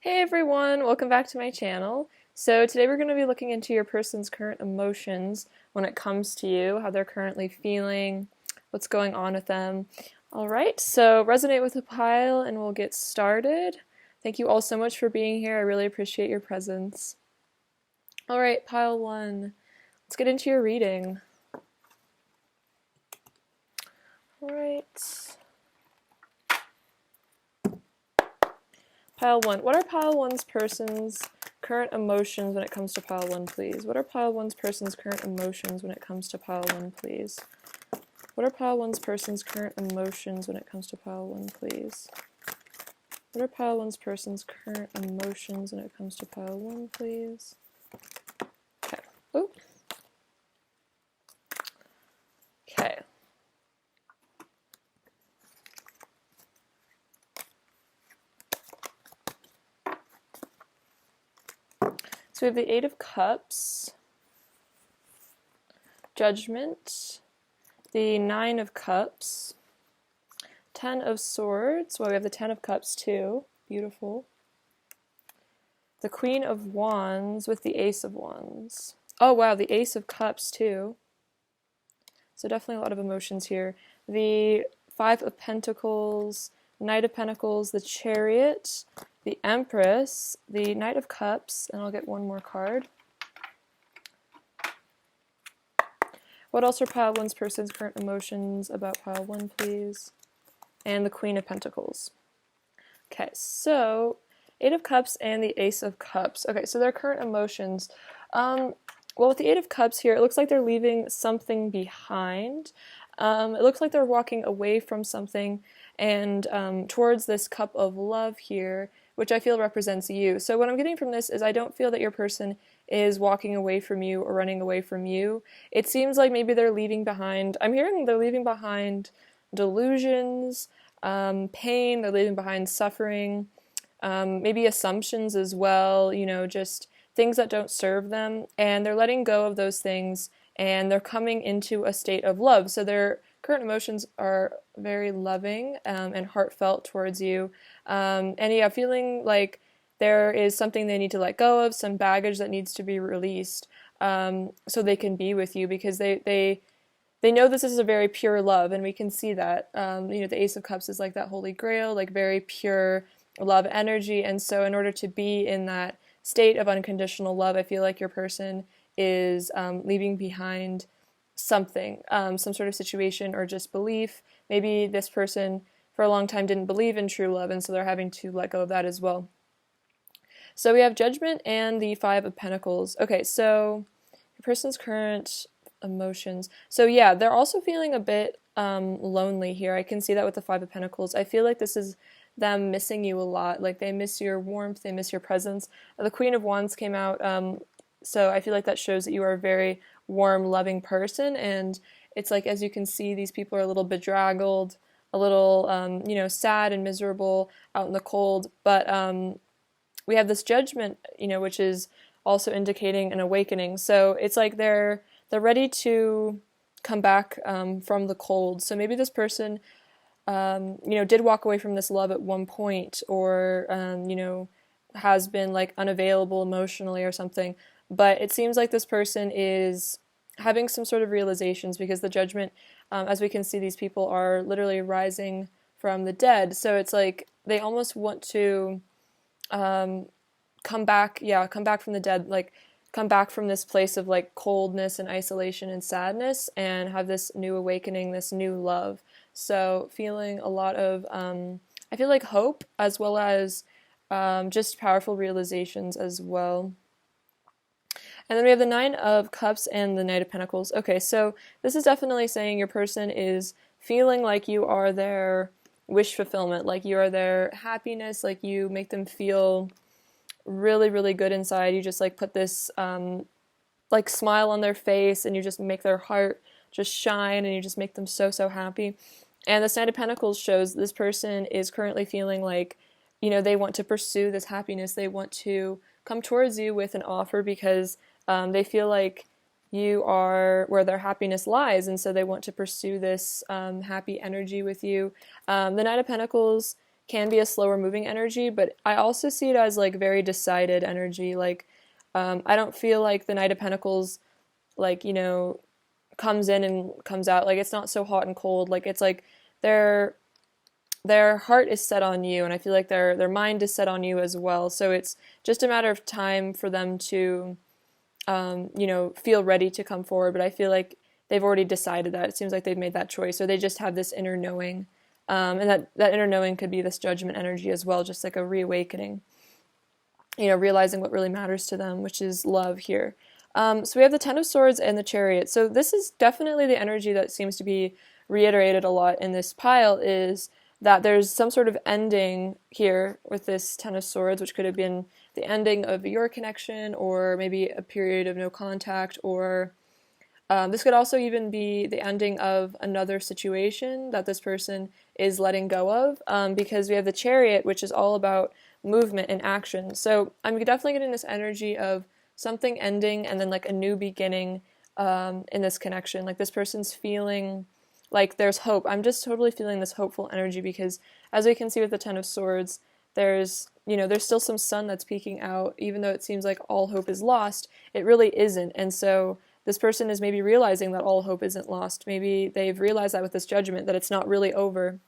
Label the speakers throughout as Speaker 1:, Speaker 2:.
Speaker 1: Hey everyone, welcome back to my channel. So today we're going to be looking into your person's current emotions when it comes to you, how they're currently feeling, what's going on with them. Alright, so resonate with the pile and we'll get started. Thank you all so much for being here. I really appreciate your presence. Alright, pile 1. Let's get into your reading. Alright. Pile 1. What are pile 1's person's current emotions when it comes to pile 1, please? What are pile 1's person's current emotions when it comes to pile 1, please? What are pile 1's person's current emotions when it comes to pile 1, please? What are pile 1's person's current emotions when it comes to pile 1, please? Okay. Ooh. Okay. So we have the Eight of Cups, Judgment, the Nine of Cups, 10 of Swords. Well, we have the 10 of Cups too. Beautiful. The Queen of Wands with the Ace of Wands. Oh wow, the Ace of Cups too. So definitely a lot of emotions here. The Five of Pentacles, Knight of Pentacles, the Chariot, the Empress, the Knight of Cups, and I'll get one more card. What else are pile 1's person's current emotions about pile 1, please? And the Queen of Pentacles. Okay, so Eight of Cups and the Ace of Cups. Okay, so their current emotions. Well, with the Eight of Cups here, it looks like they're leaving something behind. It looks like they're walking away from something and towards this cup of love here, which I feel represents you. So what I'm getting from this is I don't feel that your person is walking away from you or running away from you. It seems like maybe they're leaving behind, I'm hearing they're leaving behind delusions, pain, they're leaving behind suffering, maybe assumptions as well, you know, just things that don't serve them, and they're letting go of those things and they're coming into a state of love. So their current emotions are very loving and heartfelt towards you. And yeah, feeling like there is something they need to let go of, some baggage that needs to be released so they can be with you, because they know this is a very pure love, and we can see that. You know, the Ace of Cups is like that holy grail, like very pure love energy, and so in order to be in that state of unconditional love, I feel like your person is leaving behind something, some sort of situation or just belief. Maybe this person for a long time didn't believe in true love, and so they're having to let go of that as well. So we have Judgment and the Five of Pentacles. Okay, so your person's current emotions. So yeah, they're also feeling a bit lonely here. I can see that with the Five of Pentacles. I feel like this is them missing you a lot. Like they miss your warmth, they miss your presence. The Queen of Wands came out, so I feel like that shows that you are a very warm, loving person, and it's like, as you can see, these people are a little bedraggled, a little, you know, sad and miserable out in the cold, but we have this Judgment, you know, which is also indicating an awakening. So it's like they're ready to come back from the cold. So maybe this person, you know, did walk away from this love at one point, or, you know, has been like unavailable emotionally or something. But it seems like this person is having some sort of realizations, because the Judgment, as we can see, these people are literally rising from the dead. So it's like they almost want to come back from the dead, like come back from this place of like coldness and isolation and sadness, and have this new awakening, this new love. So feeling a lot of, I feel like hope, as well as just powerful realizations as well. And then we have the Nine of Cups and the Knight of Pentacles. Okay, so this is definitely saying your person is feeling like you are their wish fulfillment, like you are their happiness, like you make them feel really, really good inside. You just like put this like smile on their face, and you just make their heart just shine, and you just make them so, so happy. And this Knight of Pentacles shows this person is currently feeling like, you know, they want to pursue this happiness. They want to come towards you with an offer, because they feel like you are where their happiness lies, and so they want to pursue this happy energy with you. The Knight of Pentacles can be a slower moving energy, but I also see it as like very decided energy. Like, I don't feel like the Knight of Pentacles, like, you know, comes in and comes out. Like, it's not so hot and cold. Like, it's like their heart is set on you, and I feel like their mind is set on you as well. So it's just a matter of time for them to, you know, feel ready to come forward. But I feel like they've already decided that. It seems like they've made that choice, or they just have this inner knowing. And that inner knowing could be this judgment energy as well, just like a reawakening, you know, realizing what really matters to them, which is love here. So we have the Ten of Swords and the Chariot. So this is definitely the energy that seems to be reiterated a lot in this pile, is that there's some sort of ending here with this Ten of Swords, which could have been the ending of your connection, or maybe a period of no contact, or this could also even be the ending of another situation that this person is letting go of, because we have the Chariot, which is all about movement and action. So I'm definitely getting this energy of something ending and then like a new beginning in this connection. Like, this person's feeling like there's hope. I'm just totally feeling this hopeful energy, because as we can see with the Ten of Swords, there's, you know, there's still some sun that's peeking out. Even though it seems like all hope is lost, it really isn't. And so this person is maybe realizing that all hope isn't lost. Maybe they've realized that with this judgment, that it's not really over.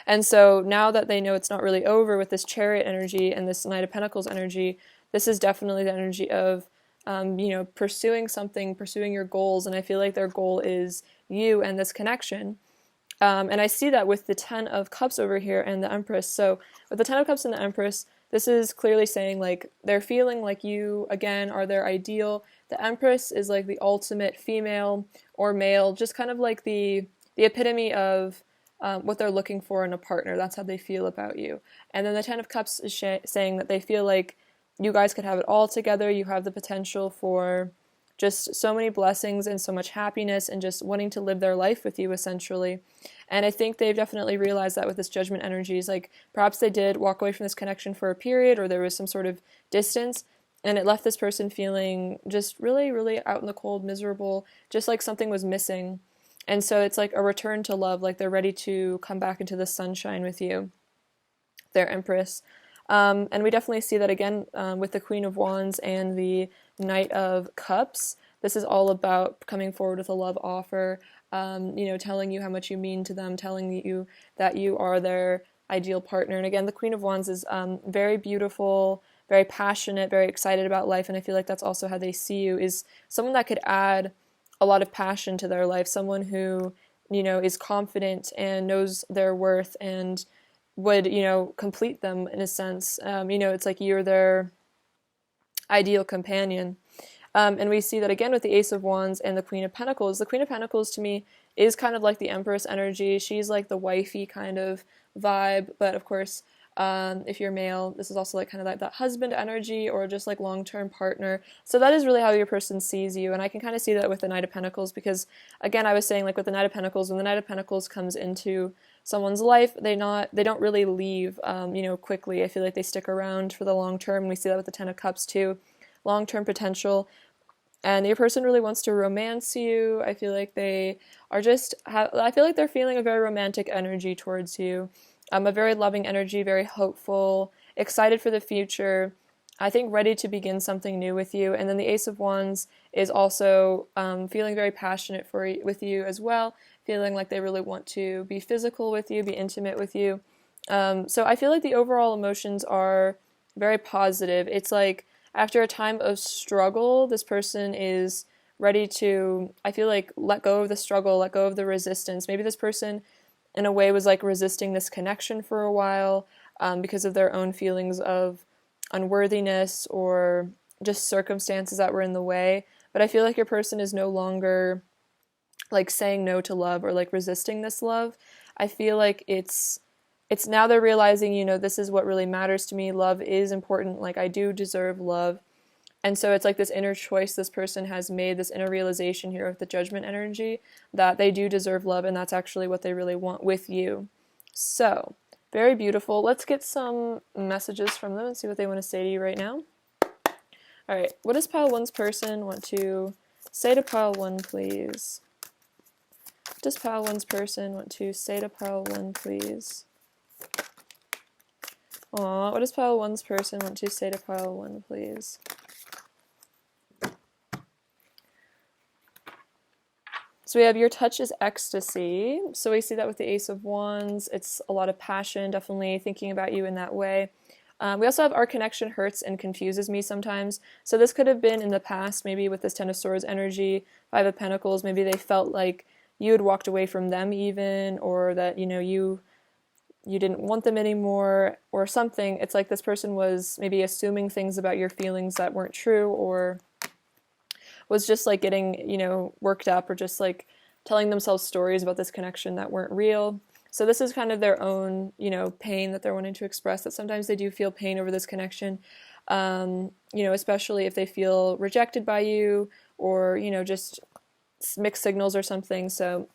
Speaker 1: And so now that they know it's not really over with this Chariot energy and this Knight of Pentacles energy, this is definitely the energy of, you know, pursuing something, pursuing your goals. And I feel like their goal is you and this connection. And I see that with the Ten of Cups over here and the Empress. So with the Ten of Cups and the Empress, this is clearly saying like they're feeling like you, again, are their ideal. The Empress is like the ultimate female or male, just kind of like the epitome of what they're looking for in a partner. That's how they feel about you. And then the Ten of Cups is saying that they feel like you guys could have it all together. You have the potential for just so many blessings and so much happiness, and just wanting to live their life with you, essentially. And I think they've definitely realized that with this judgment energies. Like, perhaps they did walk away from this connection for a period, or there was some sort of distance, and it left this person feeling just really, really out in the cold, miserable, just like something was missing. And so it's like a return to love, like they're ready to come back into the sunshine with you, their Empress. And we definitely see that again with the Queen of Wands and the Knight of Cups. This is all about coming forward with a love offer, you know, telling you how much you mean to them, telling you that you are their ideal partner. And again, the Queen of Wands is very beautiful, very passionate, very excited about life. And I feel like that's also how they see you, is someone that could add a lot of passion to their life, someone who, you know, is confident and knows their worth and would, you know, complete them in a sense. You know, it's like you're their ideal companion. And we see that again with the Ace of Wands and the Queen of Pentacles. The Queen of Pentacles to me is kind of like the Empress energy. She's like the wifey kind of vibe, but of course, if you're male, this is also like kind of like that husband energy, or just like long-term partner. So that is really how your person sees you. And I can kind of see that with the Knight of Pentacles, because again, I was saying like with the Knight of Pentacles, when the Knight of Pentacles comes into someone's life, they don't really leave, you know, quickly. I feel like they stick around for the long term. We see that with the Ten of Cups too, long-term potential. And your person really wants to romance you. I feel like they are I feel like they're feeling a very romantic energy towards you. A very loving energy, very hopeful, excited for the future, I think ready to begin something new with you. And then the Ace of Wands is also feeling very passionate with you as well, feeling like they really want to be physical with you, be intimate with you. So I feel like the overall emotions are very positive. It's like after a time of struggle, this person is ready to, I feel like, let go of the struggle, let go of the resistance. Maybe this person in a way was like resisting this connection for a while because of their own feelings of unworthiness or just circumstances that were in the way. But I feel like your person is no longer like saying no to love or like resisting this love. I feel like it's now they're realizing, you know, this is what really matters to me. Love is important. Like, I do deserve love. And so it's like this inner choice this person has made, this inner realization here with the judgment energy, that they do deserve love, and that's actually what they really want with you. So, very beautiful. Let's get some messages from them and see what they want to say to you right now. All right, what does pile one's person want to say to pile one, please? What does pile one's person want to say to pile one, please? Aw, what does pile one's person want to say to pile one, please? So we have your touch is ecstasy. So we see that with the Ace of Wands. It's a lot of passion, definitely thinking about you in that way. We also have our connection hurts and confuses me sometimes. So this could have been in the past, maybe with this Ten of Swords energy, Five of Pentacles. Maybe they felt like you had walked away from them even, or that, you didn't want them anymore or something. It's like this person was maybe assuming things about your feelings that weren't true, or was just like getting, worked up, or just like telling themselves stories about this connection that weren't real. So this is kind of their own, pain that they're wanting to express, that sometimes they do feel pain over this connection, especially if they feel rejected by you, or, just mixed signals or something. So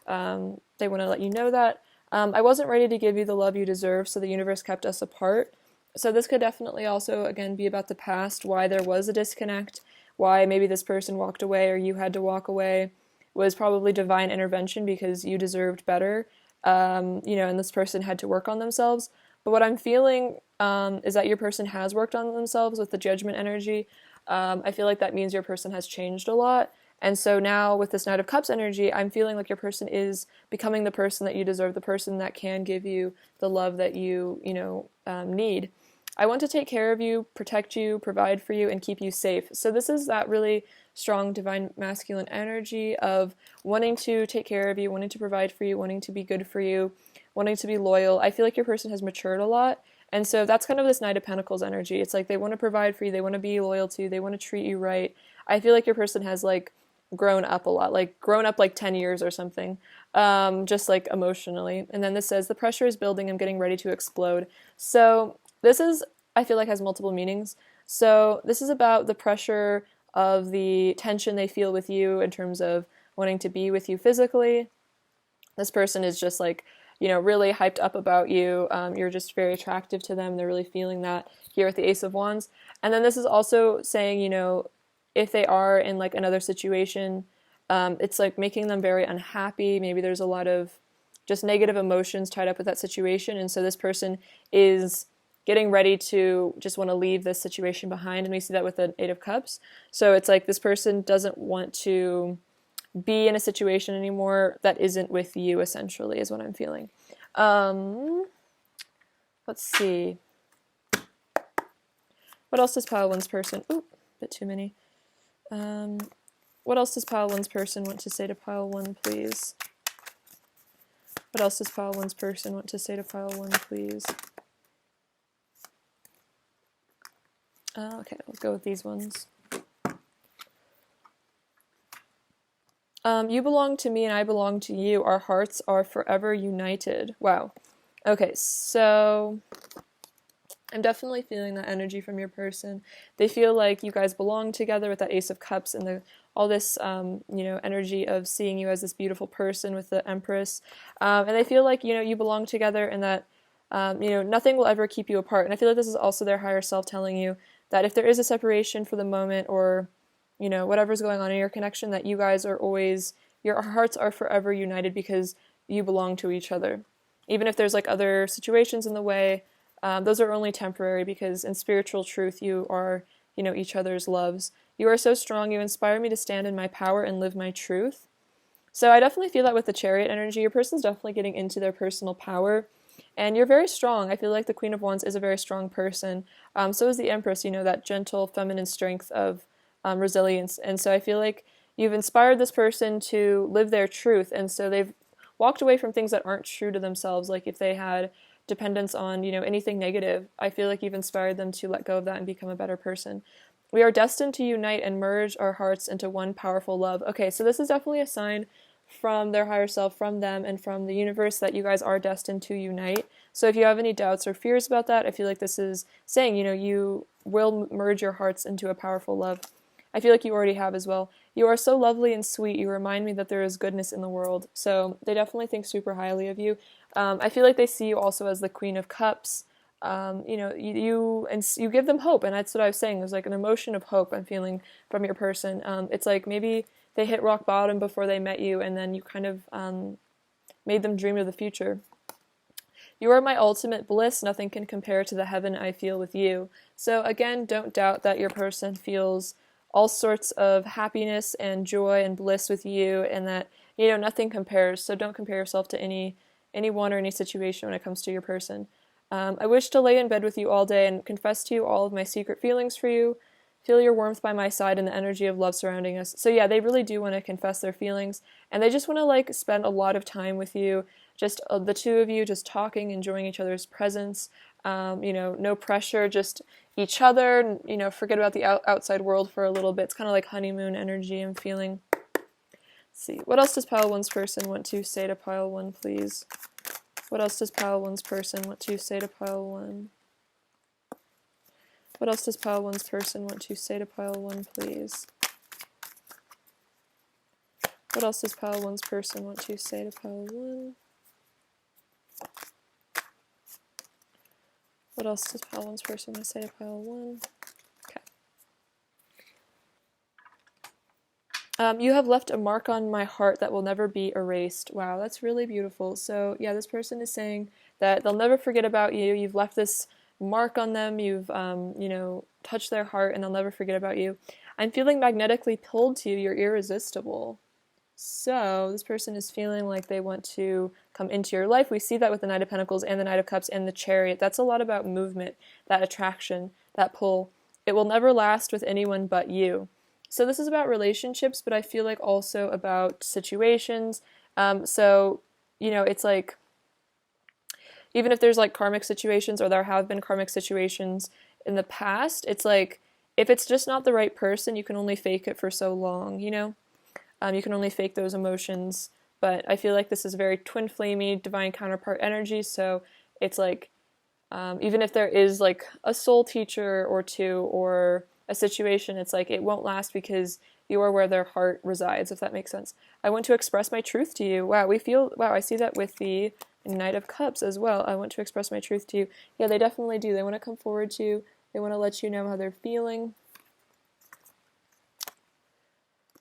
Speaker 1: they want to let you know that. I wasn't ready to give you the love you deserve, so the universe kept us apart. So this could definitely also, again, be about the past, why there was a disconnect, why maybe this person walked away or you had to walk away, was probably divine intervention because you deserved better, and this person had to work on themselves. But what I'm feeling is that your person has worked on themselves with the Judgment energy. I feel like that means your person has changed a lot. And so now with this Knight of Cups energy, I'm feeling like your person is becoming the person that you deserve, the person that can give you the love that you, need. I want to take care of you, protect you, provide for you, and keep you safe. So this is that really strong divine masculine energy of wanting to take care of you, wanting to provide for you, wanting to be good for you, wanting to be loyal. I feel like your person has matured a lot. And so that's kind of this Knight of Pentacles energy. It's like they want to provide for you, they want to be loyal to you, they want to treat you right. I feel like your person has grown up a lot, grown up 10 years or something, just emotionally. And then this says, the pressure is building, I'm getting ready to explode. So this is, I feel like, has multiple meanings. So this is about the pressure of the tension they feel with you in terms of wanting to be with you physically. This person is just really hyped up about you. You're just very attractive to them. They're really feeling that here with the Ace of Wands. And then this is also saying, if they are in another situation, it's making them very unhappy. Maybe there's a lot of just negative emotions tied up with that situation. And so this person is getting ready to just want to leave this situation behind. And we see that with the Eight of Cups. So it's this person doesn't want to be in a situation anymore that isn't with you, essentially, is what I'm feeling. Let's see. What else does pile one's person... Ooh, a bit too many. What else does pile one's person want to say to pile one, please? What else does pile one's person want to say to pile one, please? Okay, we'll go with these ones. You belong to me and I belong to you. Our hearts are forever united. Wow. Okay, so I'm definitely feeling that energy from your person. They feel like you guys belong together with that Ace of Cups and all this, energy of seeing you as this beautiful person with the Empress. And they feel like, you belong together, and that, nothing will ever keep you apart. And I feel like this is also their higher self telling you that if there is a separation for the moment, or, whatever's going on in your connection, that you guys are always, your hearts are forever united because you belong to each other. Even if there's other situations in the way, those are only temporary, because in spiritual truth, you are, each other's loves. You are so strong. You inspire me to stand in my power and live my truth. So I definitely feel that with the Chariot energy, your person's definitely getting into their personal power. And you're very strong. I feel like the Queen of Wands is a very strong person. So is the Empress, that gentle, feminine strength of resilience. And so I feel like you've inspired this person to live their truth. And so they've walked away from things that aren't true to themselves. Like if they had dependence on, anything negative, I feel like you've inspired them to let go of that and become a better person. We are destined to unite and merge our hearts into one powerful love. Okay, so this is definitely a sign from their higher self, from them, and from the universe that you guys are destined to unite. So if you have any doubts or fears about that, I feel like this is saying, you will merge your hearts into a powerful love. I feel like you already have as well. You are so lovely and sweet. You remind me that there is goodness in the world. So they definitely think super highly of you. I feel like they see you also as the Queen of Cups. You give them hope, and that's what I was saying. There's an emotion of hope I'm feeling from your person. It's maybe they hit rock bottom before they met you, and then you kind of made them dream of the future. You are my ultimate bliss. Nothing can compare to the heaven I feel with you. So again, don't doubt that your person feels all sorts of happiness and joy and bliss with you, and that, you know, nothing compares. So don't compare yourself to anyone or any situation when it comes to your person. I wish to lay in bed with you all day and confess to you all of my secret feelings for you. Feel your warmth by my side and the energy of love surrounding us. So yeah, they really do want to confess their feelings, and they just want to like spend a lot of time with you, just the two of you just talking, enjoying each other's presence. You know, no pressure, just each other. You know, forget about the outside world for a little bit. It's kind of like honeymoon energy I'm feeling. Let's see, what else does pile one's person want to say to pile one, please? What else does pile one's person want to say to pile one? What else does pile one's person want to say to pile one, please? What else does pile one's person want to say to pile one? What else does pile one's person want to say to pile one? Okay. You have left a mark on my heart that will never be erased. Wow, that's really beautiful. So yeah, this person is saying that they'll never forget about you. You've left this mark on them. You've, you know, touched their heart, and they'll never forget about you. I'm feeling magnetically pulled to you. You're irresistible. So this person is feeling like they want to come into your life. We see that with the Knight of Pentacles and the Knight of Cups and the Chariot. That's a lot about movement, that attraction, that pull. It will never last with anyone but you. So this is about relationships, but I feel like also about situations. So, you know, it's like, even if there's like karmic situations, or there have been karmic situations in the past, it's like, if it's just not the right person, you can only fake it for so long, you know? You can only fake those emotions, but I feel like this is very twin flamey, divine counterpart energy, so it's like, even if there is like a soul teacher or two, or a situation, it's like it won't last because you are where their heart resides, if that makes sense. I want to express my truth to you. Wow, I see that with the Knight of Cups as well. I want to express my truth to you. Yeah, they definitely do. They want to come forward to you. They want to let you know how they're feeling.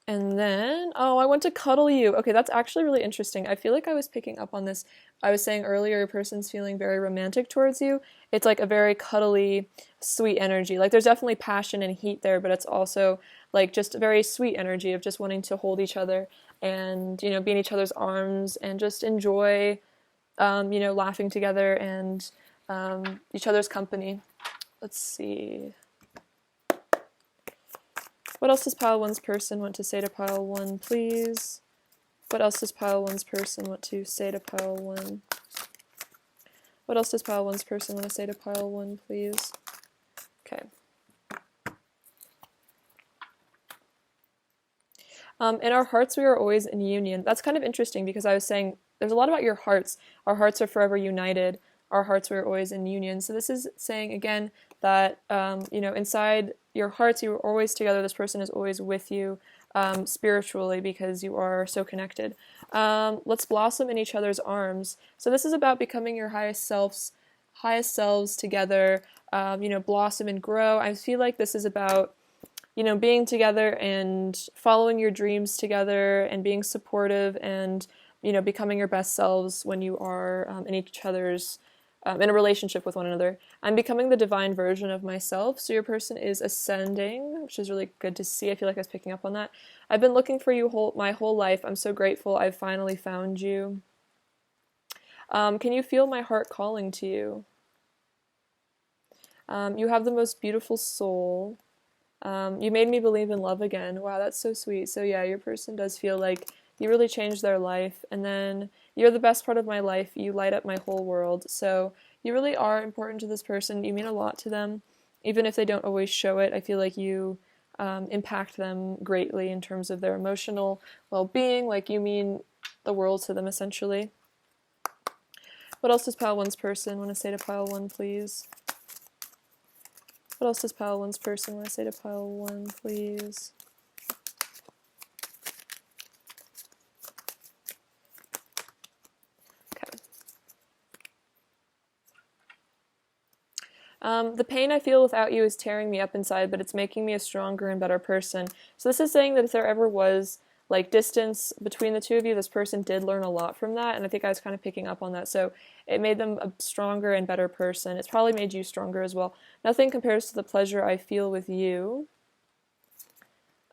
Speaker 1: And then, oh, I want to cuddle you. Okay, that's actually really interesting. I feel like I was picking up on this. I was saying earlier, a person's feeling very romantic towards you. It's like a very cuddly, sweet energy. Like, there's definitely passion and heat there, but it's also like just a very sweet energy of just wanting to hold each other and, you know, be in each other's arms and just enjoy, you know, laughing together and each other's company. Let's see. What else does pile one's person want to say to pile one, please? What else does pile one's person want to say to pile one? What else does pile one's person want to say to pile one, please? Okay. In our hearts, we are always in union. That's kind of interesting because I was saying there's a lot about your hearts. Our hearts are forever united. Our hearts, we are always in union. So this is saying, again, that, you know, inside your hearts, you are always together. This person is always with you spiritually because you are so connected. Let's blossom in each other's arms. So this is about becoming your highest selves together, you know, blossom and grow. I feel like this is about, you know, being together and following your dreams together and being supportive and, you know, becoming your best selves when you are in each other's in a relationship with one another. I'm becoming the divine version of myself. So your person is ascending, which is really good to see. I feel like I was picking up on that. I've been looking for you my whole life. I'm so grateful I've finally found you. Can you feel my heart calling to you? You have the most beautiful soul. You made me believe in love again. Wow, that's so sweet. So yeah, your person does feel like you really changed their life. And then you're the best part of my life. You light up my whole world. So you really are important to this person. You mean a lot to them. Even if they don't always show it, I feel like you impact them greatly in terms of their emotional well-being. Like, you mean the world to them, essentially. What else does pile one's person want to say to pile one, please? What else does pile one's person want to say to pile one, please? The pain I feel without you is tearing me up inside, but it's making me a stronger and better person. So this is saying that if there ever was like distance between the two of you, this person did learn a lot from that, and I think I was kind of picking up on that. So it made them a stronger and better person. It's probably made you stronger as well. Nothing compares to the pleasure I feel with you.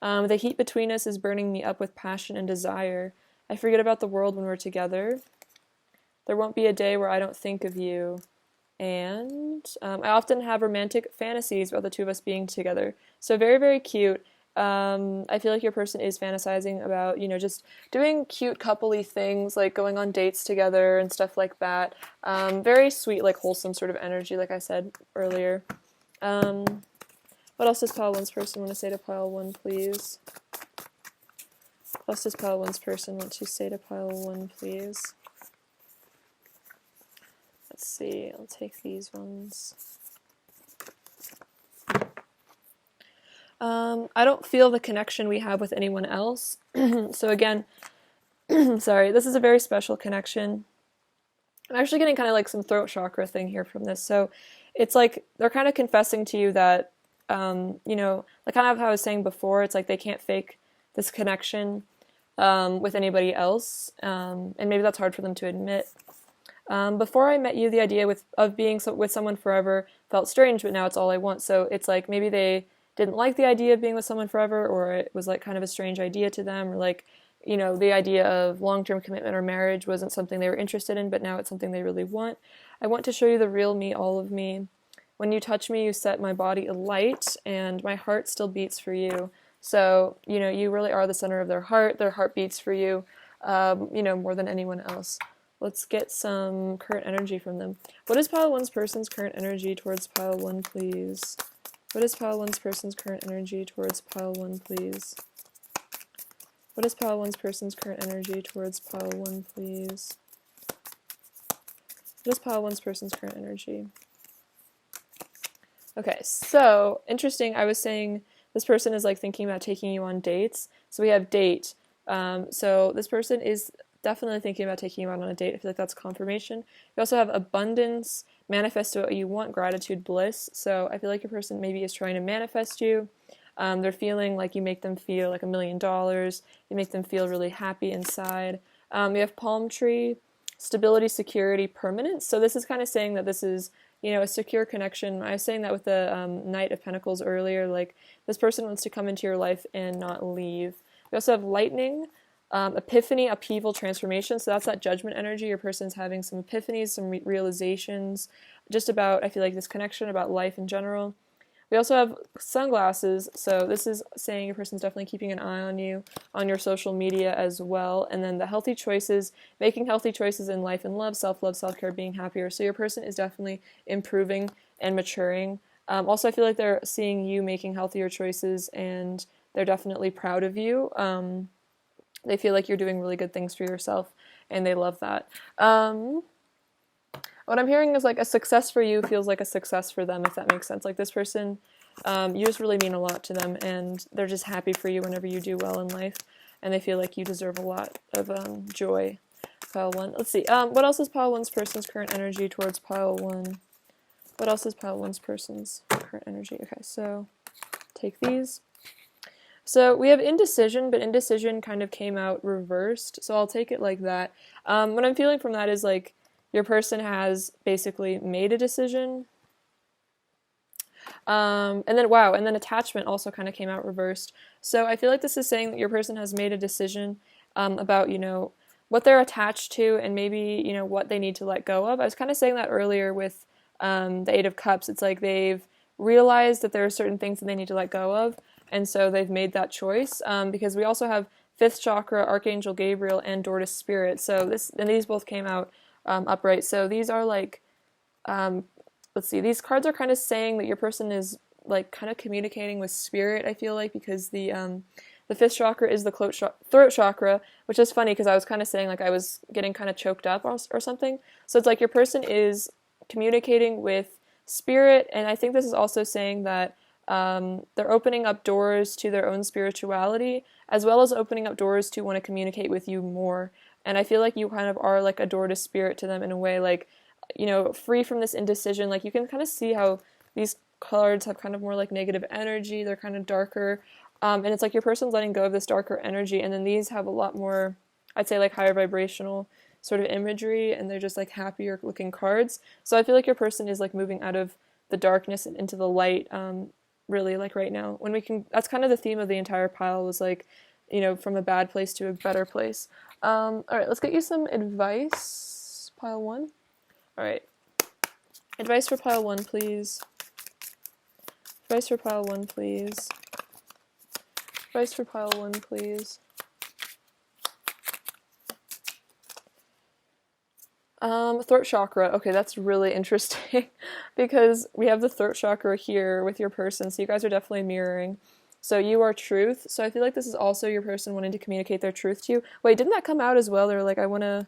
Speaker 1: The heat between us is burning me up with passion and desire. I forget about the world when we're together. There won't be a day where I don't think of you. And I often have romantic fantasies about the two of us being together. So very, very cute. I feel like your person is fantasizing about, just doing cute coupley things, like going on dates together and stuff like that. Very sweet, like wholesome sort of energy, like I said earlier. What else does pile one's person want to say to pile one, please? What else does pile one's person want to say to pile one, please? Let's see, I'll take these ones. I don't feel the connection we have with anyone else. So again, sorry, this is a very special connection. I'm actually getting kind of like some throat chakra thing here from this. So it's like they're kind of confessing to you that, like kind of how I was saying before, it's like they can't fake this connection with anybody else. And maybe that's hard for them to admit. Before I met you, the idea of being with someone forever felt strange, but now it's all I want. So it's like maybe they didn't like the idea of being with someone forever, or it was like kind of a strange idea to them, or like, the idea of long-term commitment or marriage wasn't something they were interested in, but now it's something they really want. I want to show you the real me, all of me. When you touch me, you set my body alight, and my heart still beats for you. So, you really are the center of their heart. Their heart beats for you, more than anyone else. Let's get some current energy from them. What is pile one's person's current energy towards pile one, please? What is pile one's person's current energy towards pile one, please? What is pile one's person's current energy towards pile one, please? What is pile one's person's current energy? Okay, so interesting. I was saying this person is like thinking about taking you on dates. So we have date. So this person is definitely thinking about taking you out on a date. I feel like that's confirmation. We also have abundance, manifest what you want, gratitude, bliss. So I feel like your person maybe is trying to manifest you. They're feeling like you make them feel like $1 million. You make them feel really happy inside. We have palm tree, stability, security, permanence. So this is kind of saying that this is, a secure connection. I was saying that with the Knight of Pentacles earlier, like this person wants to come into your life and not leave. We also have lightning, epiphany, upheaval, transformation. So that's that judgment energy. Your person's having some epiphanies, some realizations, just about, I feel like, this connection, about life in general. We also have sunglasses, so this is saying your person's definitely keeping an eye on you, on your social media as well. And then the healthy choices, making healthy choices in life and love, self-love, self-care, being happier. So your person is definitely improving and maturing. Also, I feel like they're seeing you making healthier choices, and they're definitely proud of you. They feel like you're doing really good things for yourself, and they love that. What I'm hearing is like a success for you feels like a success for them, if that makes sense. Like this person, you just really mean a lot to them, and they're just happy for you whenever you do well in life, and they feel like you deserve a lot of joy. Pile one. Let's see. What else is pile one's person's current energy towards pile one? What else is pile one's person's current energy? Okay, so take these. So we have indecision, but indecision kind of came out reversed, so I'll take it like that. What I'm feeling from that is like your person has basically made a decision. And then attachment also kind of came out reversed. So I feel like this is saying that your person has made a decision about, what they're attached to, and maybe, what they need to let go of. I was kind of saying that earlier with the Eight of Cups. It's like they've realized that there are certain things that they need to let go of, and so they've made that choice. Because we also have 5th chakra, Archangel Gabriel, and door to spirit. So these both came out upright. So these are like, let's see, these cards are kind of saying that your person is like kind of communicating with spirit, I feel like, because the 5th chakra is the throat chakra, which is funny because I was kind of saying like I was getting kind of choked up or something. So it's like your person is communicating with spirit, and I think this is also saying that they're opening up doors to their own spirituality, as well as opening up doors to want to communicate with you more. And I feel like you kind of are like a door to spirit to them in a way, like, free from this indecision. Like you can kind of see how these cards have kind of more like negative energy. They're kind of darker. And it's like your person's letting go of this darker energy, and then these have a lot more, I'd say, like higher vibrational sort of imagery, and they're just like happier looking cards. So I feel like your person is like moving out of the darkness and into the light, really, like right now. When we can, that's kind of the theme of the entire pile, was like, you know, from a bad place to a better place. All right, let's get you some advice, pile 1. All right, advice for pile 1, please. Advice for pile 1, please. Advice for pile 1, please. Throat chakra. Okay, that's really interesting because we have the throat chakra here with your person, so you guys are definitely mirroring. So you are truth. So I feel like this is also your person wanting to communicate their truth to you. Wait, didn't that come out as well? They're like, I wanna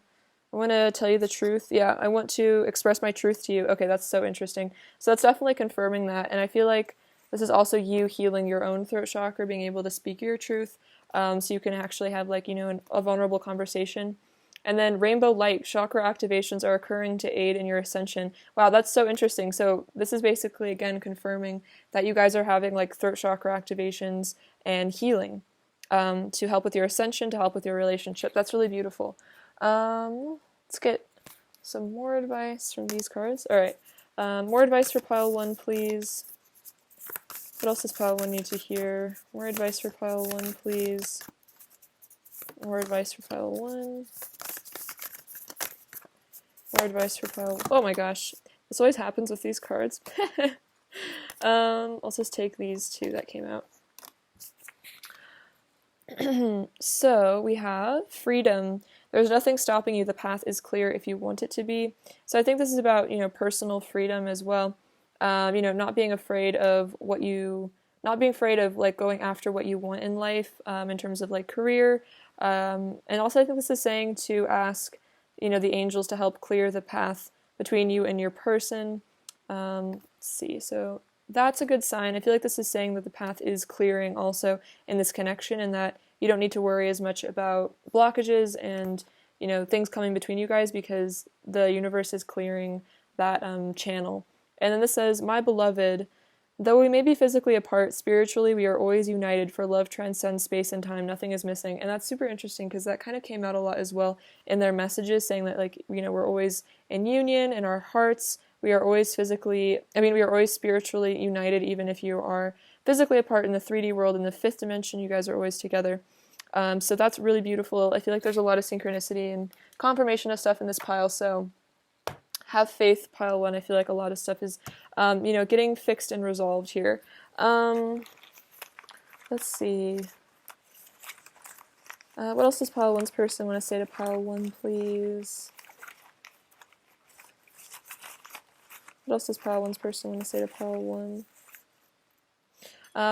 Speaker 1: tell you the truth. Yeah, I want to express my truth to you. Okay, that's so interesting. So that's definitely confirming that, and I feel like this is also you healing your own throat chakra, being able to speak your truth, so you can actually have, like, you know, a vulnerable conversation. And then rainbow light chakra activations are occurring to aid in your ascension. Wow, that's so interesting. So this is basically, again, confirming that you guys are having like throat chakra activations and healing, to help with your ascension, to help with your relationship. That's really beautiful. Let's get some more advice from these cards. All right, more advice for pile 1, please. What else does pile 1 need to hear? More advice for pile 1, please. More advice for pile 1. More advice for pile. Oh my gosh, this always happens with these cards. Let's just take these 2 that came out. So we have freedom. There's nothing stopping you. The path is clear if you want it to be. So I think this is about, you know, personal freedom as well. You know, not being afraid of not being afraid of like going after what you want in life, in terms of like career. And also I think this is saying to ask, you know, the angels to help clear the path between you and your person. Let's see, so that's a good sign. I feel like this is saying that the path is clearing also in this connection, and that you don't need to worry as much about blockages and, you know, things coming between you guys, because the universe is clearing that channel. And then this says, my beloved, though we may be physically apart, spiritually we are always united, for love transcends space and time, nothing is missing. And that's super interesting because that kind of came out a lot as well in their messages, saying that, like, you know, we're always in union in our hearts, we are always we are always spiritually united, even if you are physically apart in the 3D world, in the 5th dimension, you guys are always together. So that's really beautiful. I feel like there's a lot of synchronicity and confirmation of stuff in this pile, so have faith, pile 1. I feel like a lot of stuff is, you know, getting fixed and resolved here. Let's see. What else does pile 1's person want to say to pile 1, please? What else does pile 1's person want to say to pile 1?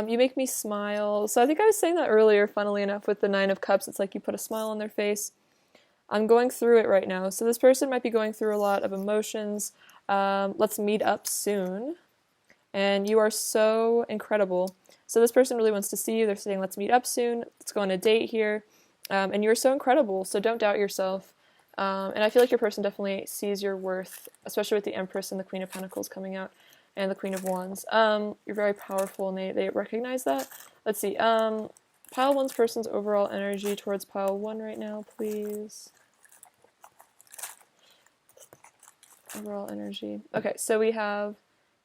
Speaker 1: You make me smile. So I think I was saying that earlier, funnily enough, with the 9 of Cups. It's like you put a smile on their face. I'm going through it right now. So this person might be going through a lot of emotions. Let's meet up soon. And you are so incredible. So this person really wants to see you. They're saying, let's meet up soon. Let's go on a date here. And you're so incredible. So don't doubt yourself. And I feel like your person definitely sees your worth, especially with the Empress and the Queen of Pentacles coming out and the Queen of Wands. You're very powerful, and they recognize that. Let's see. Pile 1's person's overall energy towards pile 1 right now, please. Overall energy. Okay, so we have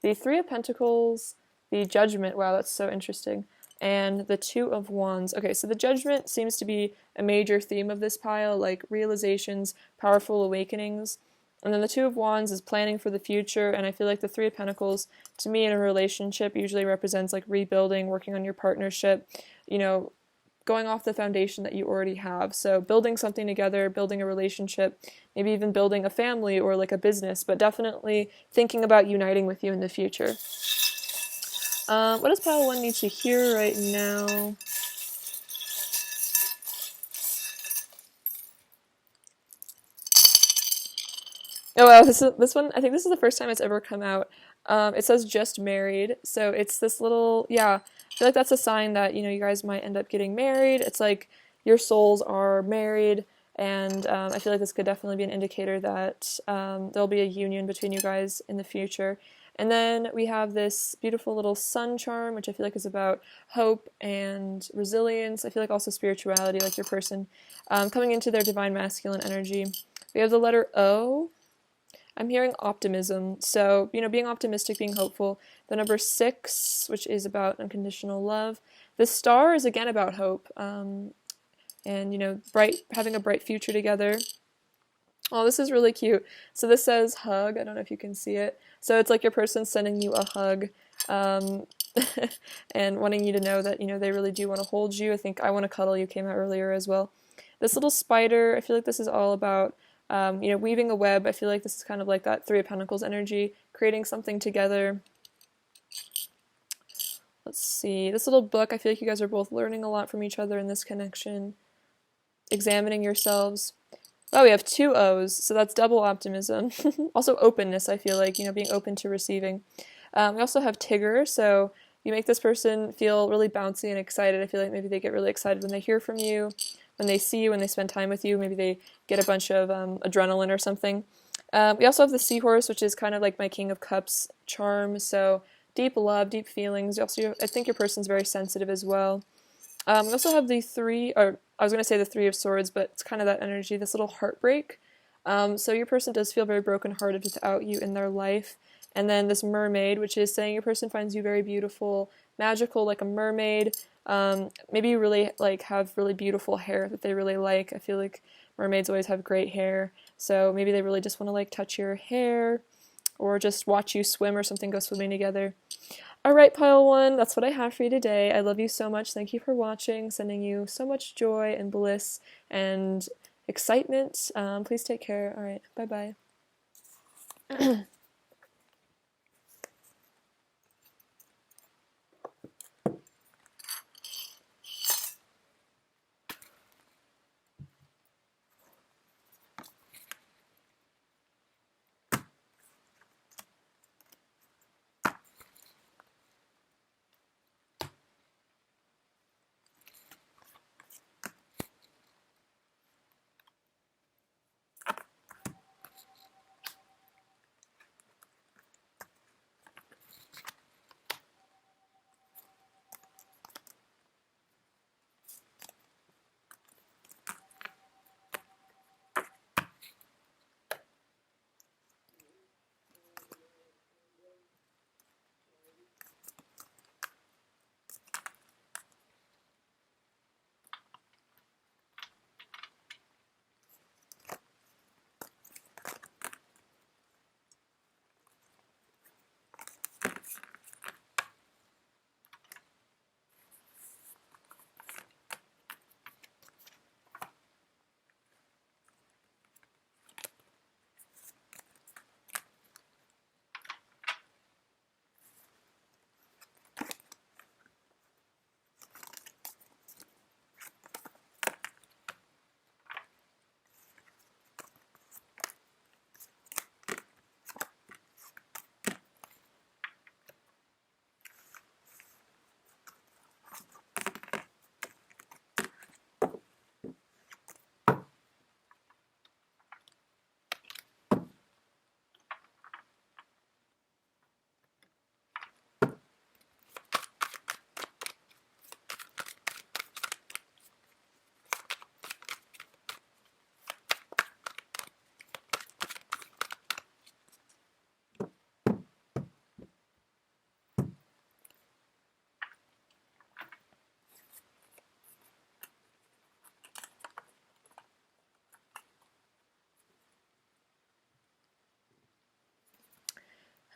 Speaker 1: the 3 of Pentacles, the Judgment. Wow, that's so interesting. And the 2 of Wands. Okay, so the Judgment seems to be a major theme of this pile, like realizations, powerful awakenings. And then the 2 of Wands is planning for the future, and I feel like the 3 of Pentacles, to me, in a relationship, usually represents like rebuilding, working on your partnership, you know, going off the foundation that you already have. So building something together, building a relationship, maybe even building a family or like a business, but definitely thinking about uniting with you in the future. What does pile 1 need to hear right now? Oh wow, this one, I think this is the first time it's ever come out. It says just married, so it's this little, yeah, I feel like that's a sign that, you know, you guys might end up getting married. It's like your souls are married, and I feel like this could definitely be an indicator that there'll be a union between you guys in the future. And then we have this beautiful little sun charm, which I feel like is about hope and resilience. I feel like also spirituality, like your person coming into their divine masculine energy. We have the letter O. I'm hearing optimism. So, being optimistic, being hopeful. The number 6, which is about unconditional love. The star is again about hope. And, having a bright future together. Oh, this is really cute. So this says hug. I don't know if you can see it. So it's like your person sending you a hug and wanting you to know that, they really do want to hold you. I think I want to cuddle you came out earlier as well. This little spider, I feel like this is all about, weaving a web. I feel like this is kind of like that 3 of Pentacles energy, creating something together. Let's see. This little book, I feel like you guys are both learning a lot from each other in this connection. Examining yourselves. Oh, we have 2 O's, so that's double optimism. Also openness, I feel like, being open to receiving. We also have Tigger, so you make this person feel really bouncy and excited. I feel like maybe they get really excited when they hear from you, when they see you, when they spend time with you. Maybe they get a bunch of adrenaline or something. We also have the Seahorse, which is kind of like my King of Cups charm, so deep love, deep feelings. I think your person's very sensitive as well. We also have the 3, or I was going to say the 3 of Swords, but it's kind of that energy, this little heartbreak. So your person does feel very brokenhearted without you in their life. And then this Mermaid, which is saying your person finds you very beautiful, magical, like a mermaid. Maybe you really have really beautiful hair that they really like. I feel like mermaids always have great hair. So maybe they really just want to touch your hair or just watch you swim or something, go swimming together. Alright, Pile 1, that's what I have for you today. I love you so much. Thank you for watching. Sending you so much joy and bliss and excitement. Please take care. Alright, bye-bye.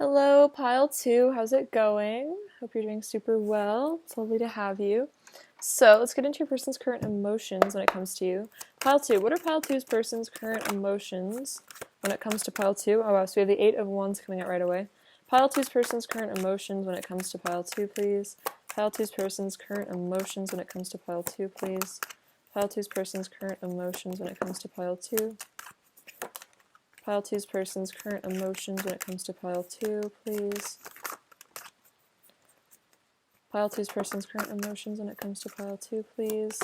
Speaker 1: Hello, Pile 2. How's it going? Hope you're doing super well. It's lovely to have you. So let's get into your person's current emotions when it comes to you. Pile 2. What are Pile 2's person's current emotions when it comes to Pile 2? Oh wow, so we have the 8 of Wands coming out right away. Pile 2's person's current emotions when it comes to Pile 2, please. Pile 2's person's current emotions when it comes to Pile 2, please. Pile 2's person's current emotions when it comes to Pile 2. Pile 2's person's current emotions when it comes to Pile 2, please. Pile 2's person's current emotions when it comes to Pile 2, please.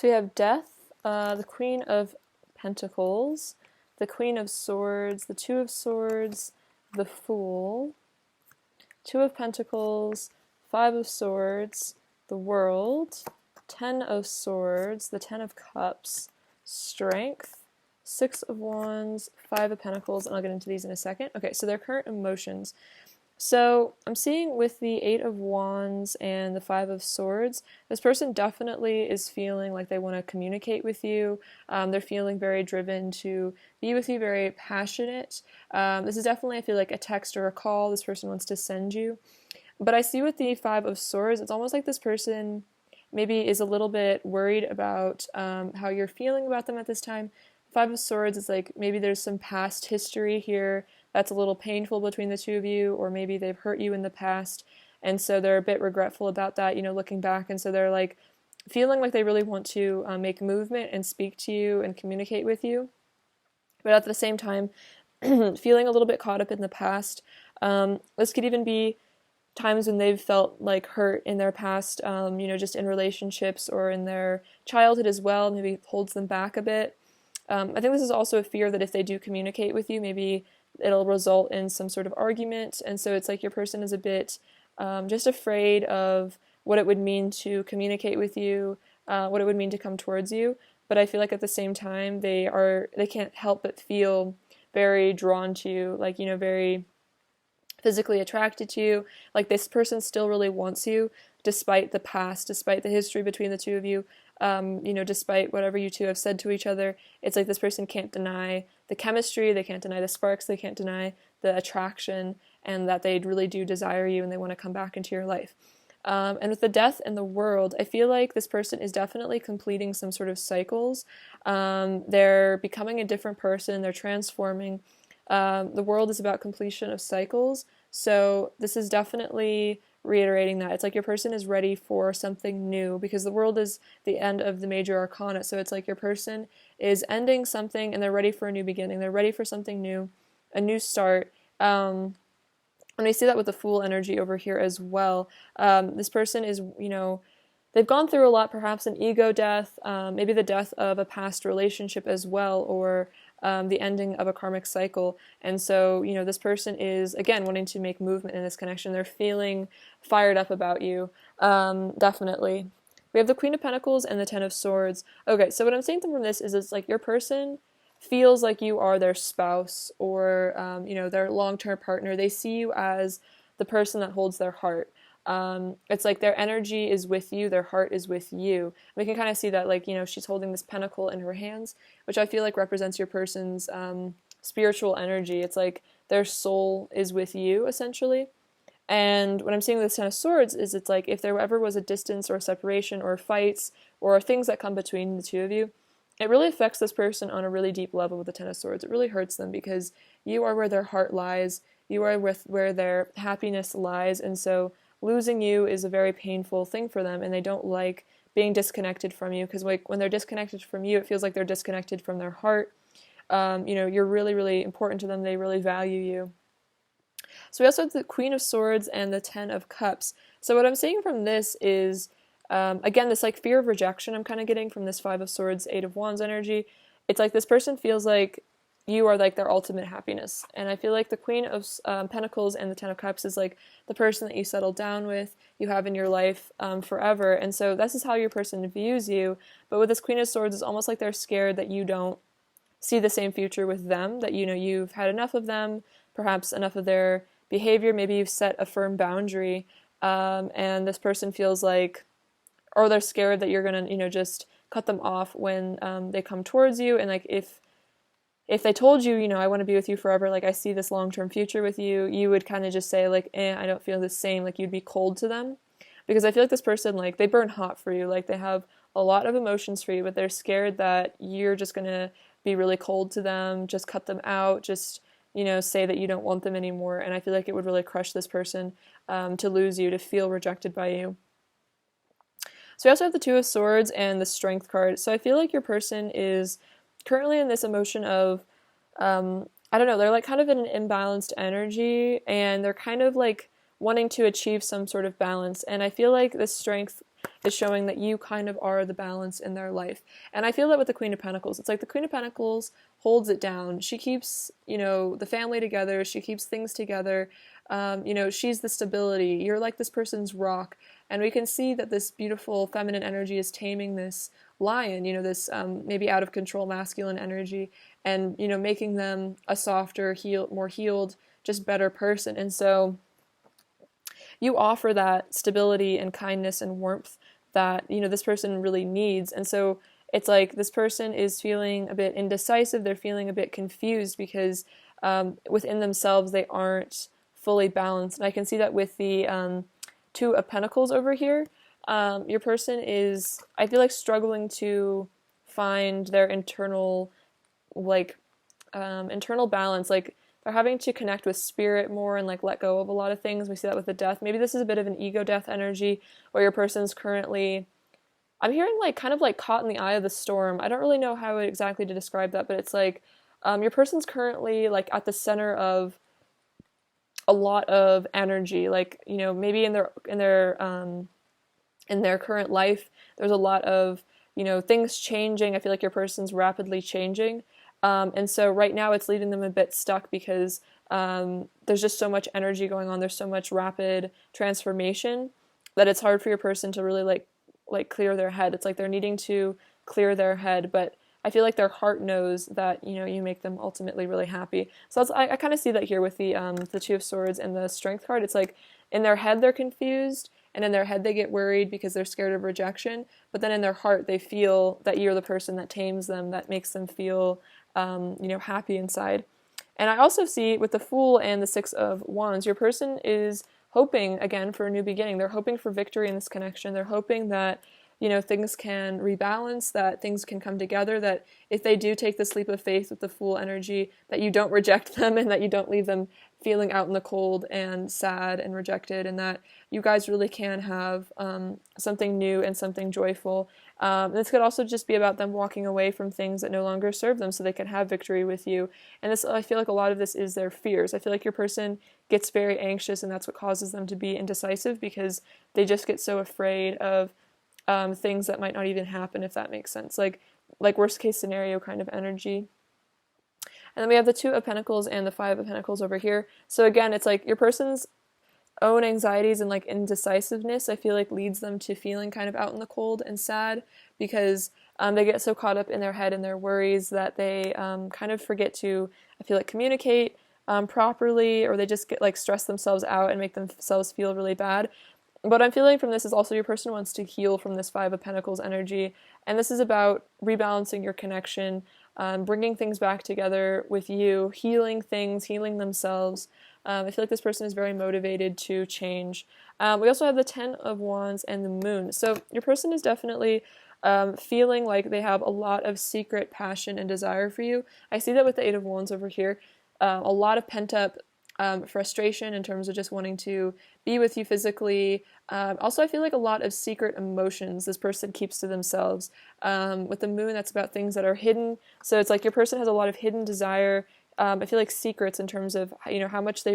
Speaker 1: So we have Death, the Queen of Pentacles, the Queen of Swords, the Two of Swords, the Fool, Two of Pentacles, Five of Swords, the World, Ten of Swords, the Ten of Cups, Strength, Six of Wands, Five of Pentacles, and I'll get into these in a second. Okay, so their current emotions. So I'm seeing with the Eight of Wands and the Five of Swords, this person definitely is feeling like they want to communicate with you. They're feeling very driven to be with you, very passionate. This is definitely, I feel like, a text or a call this person wants to send you. But I see with the Five of Swords, it's almost like this person maybe is a little bit worried about how you're feeling about them at this time. Five of Swords is like maybe there's some past history here that's a little painful between the two of you, or maybe they've hurt you in the past, and so they're a bit regretful about that, looking back, and so they're like feeling like they really want to make movement and speak to you and communicate with you, but at the same time feeling a little bit caught up in the past. This could even be times when they've felt like hurt in their past, just in relationships or in their childhood as well, maybe holds them back a bit. I think this is also a fear that if they do communicate with you, maybe it'll result in some sort of argument, and so it's like your person is a bit just afraid of what it would mean to communicate with you, what it would mean to come towards you, but I feel like at the same time they can't help but feel very drawn to you, like, very physically attracted to you, like this person still really wants you, despite the past, despite the history between the two of you, despite whatever you two have said to each other. It's like this person can't deny the chemistry, they can't deny the sparks, they can't deny the attraction, and that they really do desire you and they want to come back into your life. And with the Death and the World, I feel like this person is definitely completing some sort of cycles. They're becoming a different person, they're transforming. The World is about completion of cycles, so this is definitely reiterating that. It's like your person is ready for something new, because the World is the end of the major arcana, so it's like your person is ending something and they're ready for a new beginning. They're ready for something new, a new start. And we see that with the Fool energy over here as well. This person is, they've gone through a lot, perhaps an ego death, maybe the death of a past relationship as well, or the ending of a karmic cycle. And so, this person is, again, wanting to make movement in this connection. They're feeling fired up about you, definitely. We have the Queen of Pentacles and the Ten of Swords. Okay, so what I'm saying from this is it's like your person feels like you are their spouse or, their long-term partner. They see you as the person that holds their heart. It's like their energy is with you, their heart is with you. We can kind of see that, like, she's holding this pentacle in her hands, which I feel like represents your person's spiritual energy. It's like their soul is with you, essentially. And what I'm seeing with the Ten of Swords is it's like if there ever was a distance or a separation or fights or things that come between the two of you, it really affects this person on a really deep level with the Ten of Swords. It really hurts them because you are where their heart lies, you are where their happiness lies, and so losing you is a very painful thing for them, and they don't like being disconnected from you, because like when they're disconnected from you, it feels like they're disconnected from their heart. You're really, really important to them. They really value you. So we also have the Queen of Swords and the Ten of Cups. So what I'm seeing from this is, again, this like fear of rejection I'm kind of getting from this Five of Swords, Eight of Wands energy. It's like this person feels like you are like their ultimate happiness. And I feel like the Queen of Pentacles and the Ten of Cups is like the person that you settle down with, you have in your life forever. And so this is how your person views you. But with this Queen of Swords, it's almost like they're scared that you don't see the same future with them, that, you've had enough of them, perhaps enough of their behavior. Maybe you've set a firm boundary, and this person feels like, or they're scared that you're going to, just cut them off when they come towards you. And like if they told you, I want to be with you forever, like I see this long-term future with you, you would kind of just say like, I don't feel the same, like you'd be cold to them. Because I feel like this person, like they burn hot for you, like they have a lot of emotions for you, but they're scared that you're just going to be really cold to them, just cut them out, just, say that you don't want them anymore. And I feel like it would really crush this person to lose you, to feel rejected by you. So we also have the Two of Swords and the Strength card. So I feel like your person is currently in this emotion of, I don't know, they're like kind of in an imbalanced energy, and they're kind of like wanting to achieve some sort of balance. And I feel like this Strength is showing that you kind of are the balance in their life. And I feel that with the Queen of Pentacles. It's like the Queen of Pentacles holds it down. She keeps, the family together. She keeps things together. She's the stability. You're like this person's rock. And we can see that this beautiful feminine energy is taming this lion, this maybe out of control masculine energy, and, making them a softer, more healed, just better person. And so you offer that stability and kindness and warmth that, this person really needs. And so it's like this person is feeling a bit indecisive. They're feeling a bit confused because within themselves they aren't fully balanced. And I can see that with the Two of Pentacles over here. Your person is, I feel like, struggling to find their internal balance. Like, they're having to connect with spirit more and like let go of a lot of things. We see that with the death. Maybe this is a bit of an ego death energy, where your person's currently, I'm hearing like kind of like caught in the eye of the storm. I don't really know how exactly to describe that, but it's like your person's currently like at the center of a lot of energy. Like, maybe in their current life, there's a lot of things changing. I feel like your person's rapidly changing. And so right now it's leaving them a bit stuck because there's just so much energy going on. There's so much rapid transformation that it's hard for your person to really like clear their head. It's like they're needing to clear their head, but I feel like their heart knows that, you make them ultimately really happy. So I kind of see that here with the Two of Swords and the Strength card. It's like in their head they're confused, and in their head they get worried because they're scared of rejection, but then in their heart they feel that you're the person that tames them, that makes them feel happy inside. And I also see with the Fool and the Six of Wands, your person is hoping again for a new beginning. They're hoping for victory in this connection. They're hoping that things can rebalance, that things can come together, that if they do take this leap of faith with the Fool energy, that you don't reject them and that you don't leave them feeling out in the cold and sad and rejected, and that you guys really can have something new and something joyful. This could also just be about them walking away from things that no longer serve them so they can have victory with you. And this, I feel like a lot of this is their fears. I feel like your person gets very anxious, and that's what causes them to be indecisive, because they just get so afraid of things that might not even happen, if that makes sense. Like worst case scenario kind of energy. And then we have the Two of Pentacles and the Five of Pentacles over here. So again, it's like your person's own anxieties and like indecisiveness, I feel like, leads them to feeling kind of out in the cold and sad, because they get so caught up in their head and their worries that they kind of forget to, I feel like, communicate properly, or they just get like stress themselves out and make themselves feel really bad. What I'm feeling from this is also your person wants to heal from this Five of Pentacles energy, and this is about rebalancing your connection, bringing things back together with you, healing things, healing themselves. I feel like this person is very motivated to change. We also have the Ten of Wands and the Moon. So your person is definitely feeling like they have a lot of secret passion and desire for you. I see that with the Eight of Wands over here. A lot of pent-up frustration in terms of just wanting to be with you physically. Also, I feel like a lot of secret emotions this person keeps to themselves. With the Moon, that's about things that are hidden. So it's like your person has a lot of hidden desire. I feel like secrets in terms of how much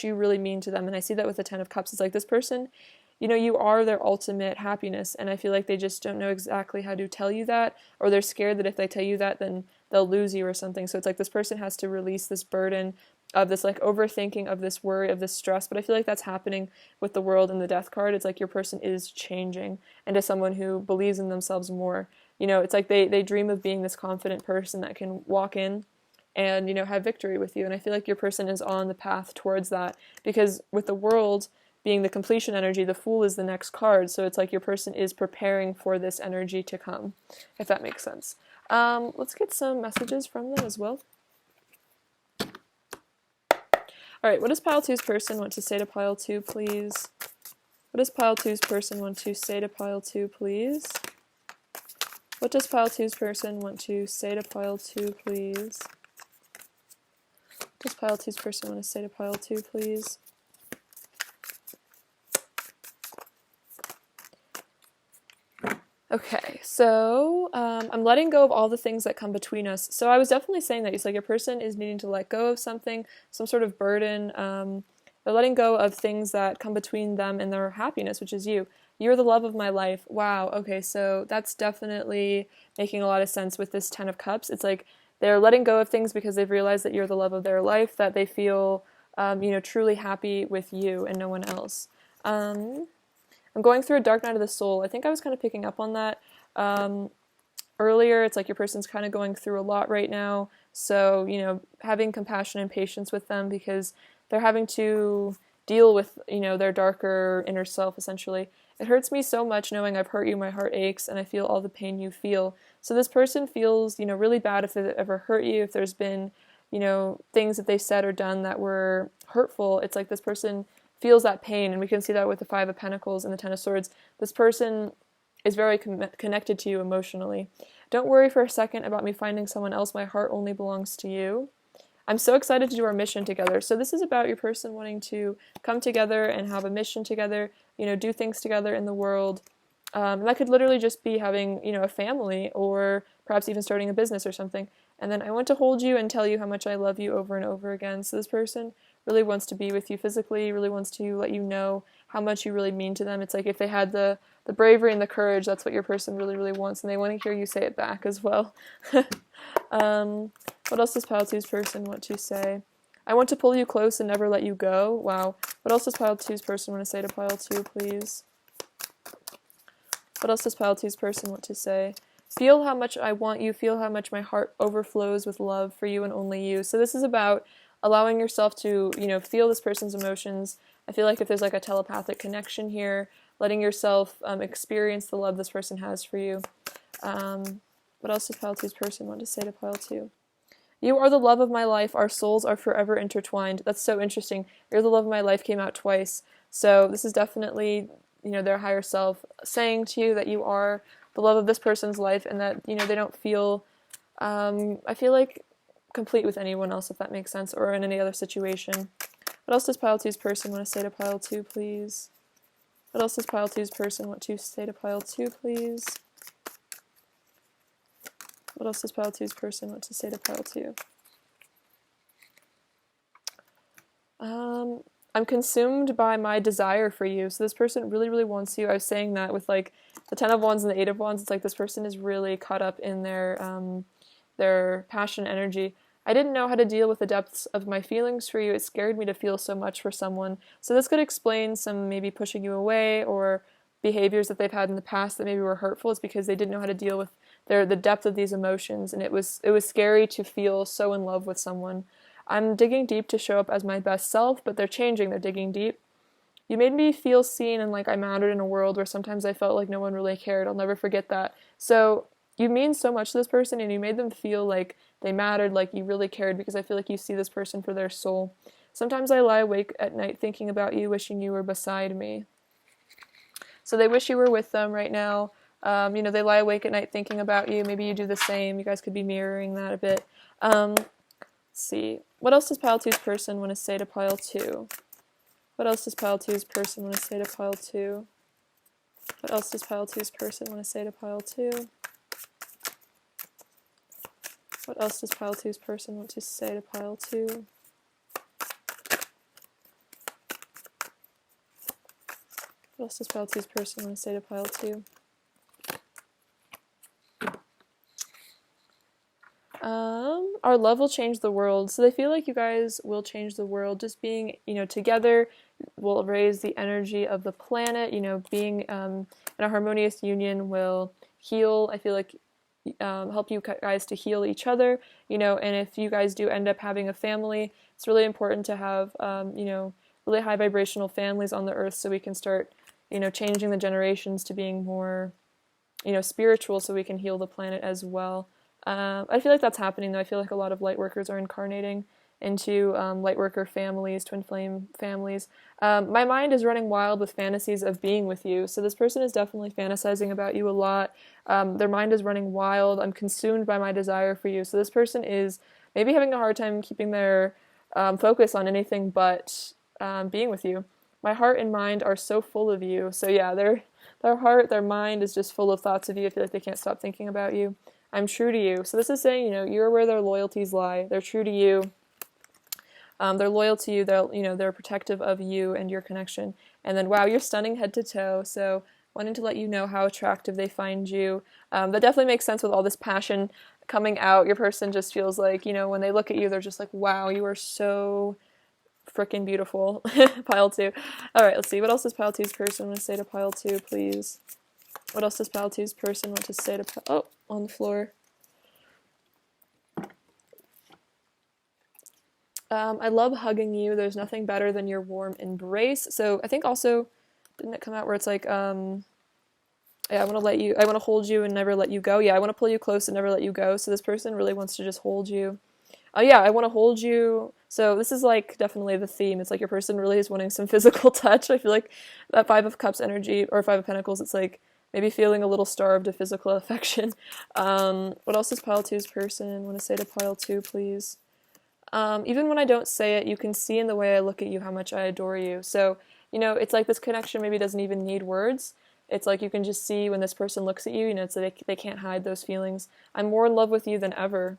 Speaker 1: you really mean to them. And I see that with the Ten of Cups. It's like this person, you are their ultimate happiness, and I feel like they just don't know exactly how to tell you that, or they're scared that if they tell you that, then they'll lose you or something. So it's like this person has to release this burden of this like overthinking, of this worry, of this stress. But I feel like that's happening with the World and the Death card. It's like your person is changing into someone who believes in themselves more. It's like they dream of being this confident person that can walk in and have victory with you. And I feel like your person is on the path towards that, because with the World being the completion energy, the Fool is the next card. So it's like your person is preparing for this energy to come, if that makes sense. Let's get some messages from them as well. All right, what does Pile 2's person want to say to Pile 2, please? What does Pile 2's person want to say to Pile 2, please? What does Pile 2's person want to say to Pile 2, please? What does Pile 2's person want to say to Pile 2, please? Okay, so I'm letting go of all the things that come between us. So I was definitely saying that it's like your person is needing to let go of something, some sort of burden. They're letting go of things that come between them and their happiness, which is you. You're the love of my life. Wow, okay, so that's definitely making a lot of sense with this Ten of Cups. It's like they're letting go of things because they've realized that you're the love of their life, that they feel, truly happy with you and no one else. I'm going through a dark night of the soul. I think I was kind of picking up on that earlier. It's like your person's kind of going through a lot right now. So, having compassion and patience with them because they're having to deal with, their darker inner self, essentially. It hurts me so much knowing I've hurt you, my heart aches, and I feel all the pain you feel. So this person feels, really bad if they've ever hurt you, if there's been, things that they said or done that were hurtful. It's like this person feels that pain, and we can see that with the Five of Pentacles and the Ten of Swords. This person is very connected to you emotionally. Don't worry for a second about me finding someone else. My heart only belongs to you. I'm so excited to do our mission together. So this is about your person wanting to come together and have a mission together, do things together in the world. And that could literally just be having, a family or perhaps even starting a business or something. And then I want to hold you and tell you how much I love you over and over again. So this person really wants to be with you physically, really wants to let you know how much you really mean to them. It's like if they had the bravery and the courage, that's what your person really, really wants, and they want to hear you say it back as well. What else does Pile Two's person want to say? I want to pull you close and never let you go. Wow. What else does Pile Two's person want to say to Pile Two, please? What else does Pile Two's person want to say? Feel how much I want you. Feel how much my heart overflows with love for you and only you. So this is about allowing yourself to, feel this person's emotions. I feel like if there's like a telepathic connection here, letting yourself experience the love this person has for you. What else does Pile Two's person want to say to Pile Two? You are the love of my life. Our souls are forever intertwined. That's so interesting. You're the love of my life came out twice. So this is definitely, their higher self saying to you that you are the love of this person's life and that, they don't feel, I feel like, complete with anyone else, if that makes sense, or in any other situation. What else does Pile Two's person want to say to Pile Two, please? What else does Pile Two's person want to say to Pile Two, please? What else does Pile Two's person want to say to Pile Two? I'm consumed by my desire for you. So this person really, really wants you. I was saying that with like the Ten of Wands and the Eight of Wands. It's like this person is really caught up in their passion energy. I didn't know how to deal with the depths of my feelings for you. It scared me to feel so much for someone. So this could explain some maybe pushing you away or behaviors that they've had in the past that maybe were hurtful. It's because they didn't know how to deal with the depth of these emotions, and it was scary to feel so in love with someone. I'm digging deep to show up as my best self, but they're changing. They're digging deep. You made me feel seen and like I mattered in a world where sometimes I felt like no one really cared. I'll never forget that. So you mean so much to this person, and you made them feel like they mattered, like you really cared, because I feel like you see this person for their soul. Sometimes I lie awake at night thinking about you, wishing you were beside me. So they wish you were with them right now. They lie awake at night thinking about you. Maybe you do the same. You guys could be mirroring that a bit. Let's see. What else does Pile Two's person want to say to Pile Two? What else does Pile Two's person want to say to Pile Two? What else does Pile Two's person want to say to Pile Two? What else does Pile Two's person want to say to Pile Two? What else does Pile Two's person want to say to Pile Two? Our love will change the world. So they feel like you guys will change the world. Just being, together will raise the energy of the planet. Being in a harmonious union will heal. I feel like help you guys to heal each other. And if you guys do end up having a family, it's really important to have, really high vibrational families on the earth so we can start, changing the generations to being more, spiritual so we can heal the planet as well. I feel like that's happening, though. I feel like a lot of light workers are incarnating into light worker families, twin flame families. My mind is running wild with fantasies of being with you. So this person is definitely fantasizing about you a lot. Their mind is running wild. I'm consumed by my desire for you. So this person is maybe having a hard time keeping their focus on anything but being with you. My heart and mind are so full of you. So yeah, their heart, their mind is just full of thoughts of you. I feel like they can't stop thinking about you. I'm true to you. So this is saying, you're where their loyalties lie. They're true to you. They're loyal to you. They're protective of you and your connection. And then, wow, you're stunning head to toe. So wanting to let you know how attractive they find you. That definitely makes sense with all this passion coming out. Your person just feels like, you know, when they look at you, they're just like, wow, you are so freaking beautiful. Pile 2. All right, let's see. What else does Pile 2's person want to say to Pile 2, please? What else does Pile 2's person want to say to oh, on the floor. I love hugging you. There's nothing better than your warm embrace. So I think also, didn't it come out where it's like, yeah, I want to hold you and never let you go. Yeah, I want to pull you close and never let you go. So this person really wants to just hold you. Yeah, I want to hold you. So this is like definitely the theme. It's like your person really is wanting some physical touch. I feel like that 5 of Cups energy, or 5 of Pentacles, it's like maybe feeling a little starved of physical affection. What else does Pile 2's person want to say to Pile 2, please? Even when I don't say it, you can see in the way I look at you how much I adore you. So, you know, it's like this connection maybe doesn't even need words. It's like you can just see when this person looks at you, you know, it's like they can't hide those feelings. I'm more in love with you than ever.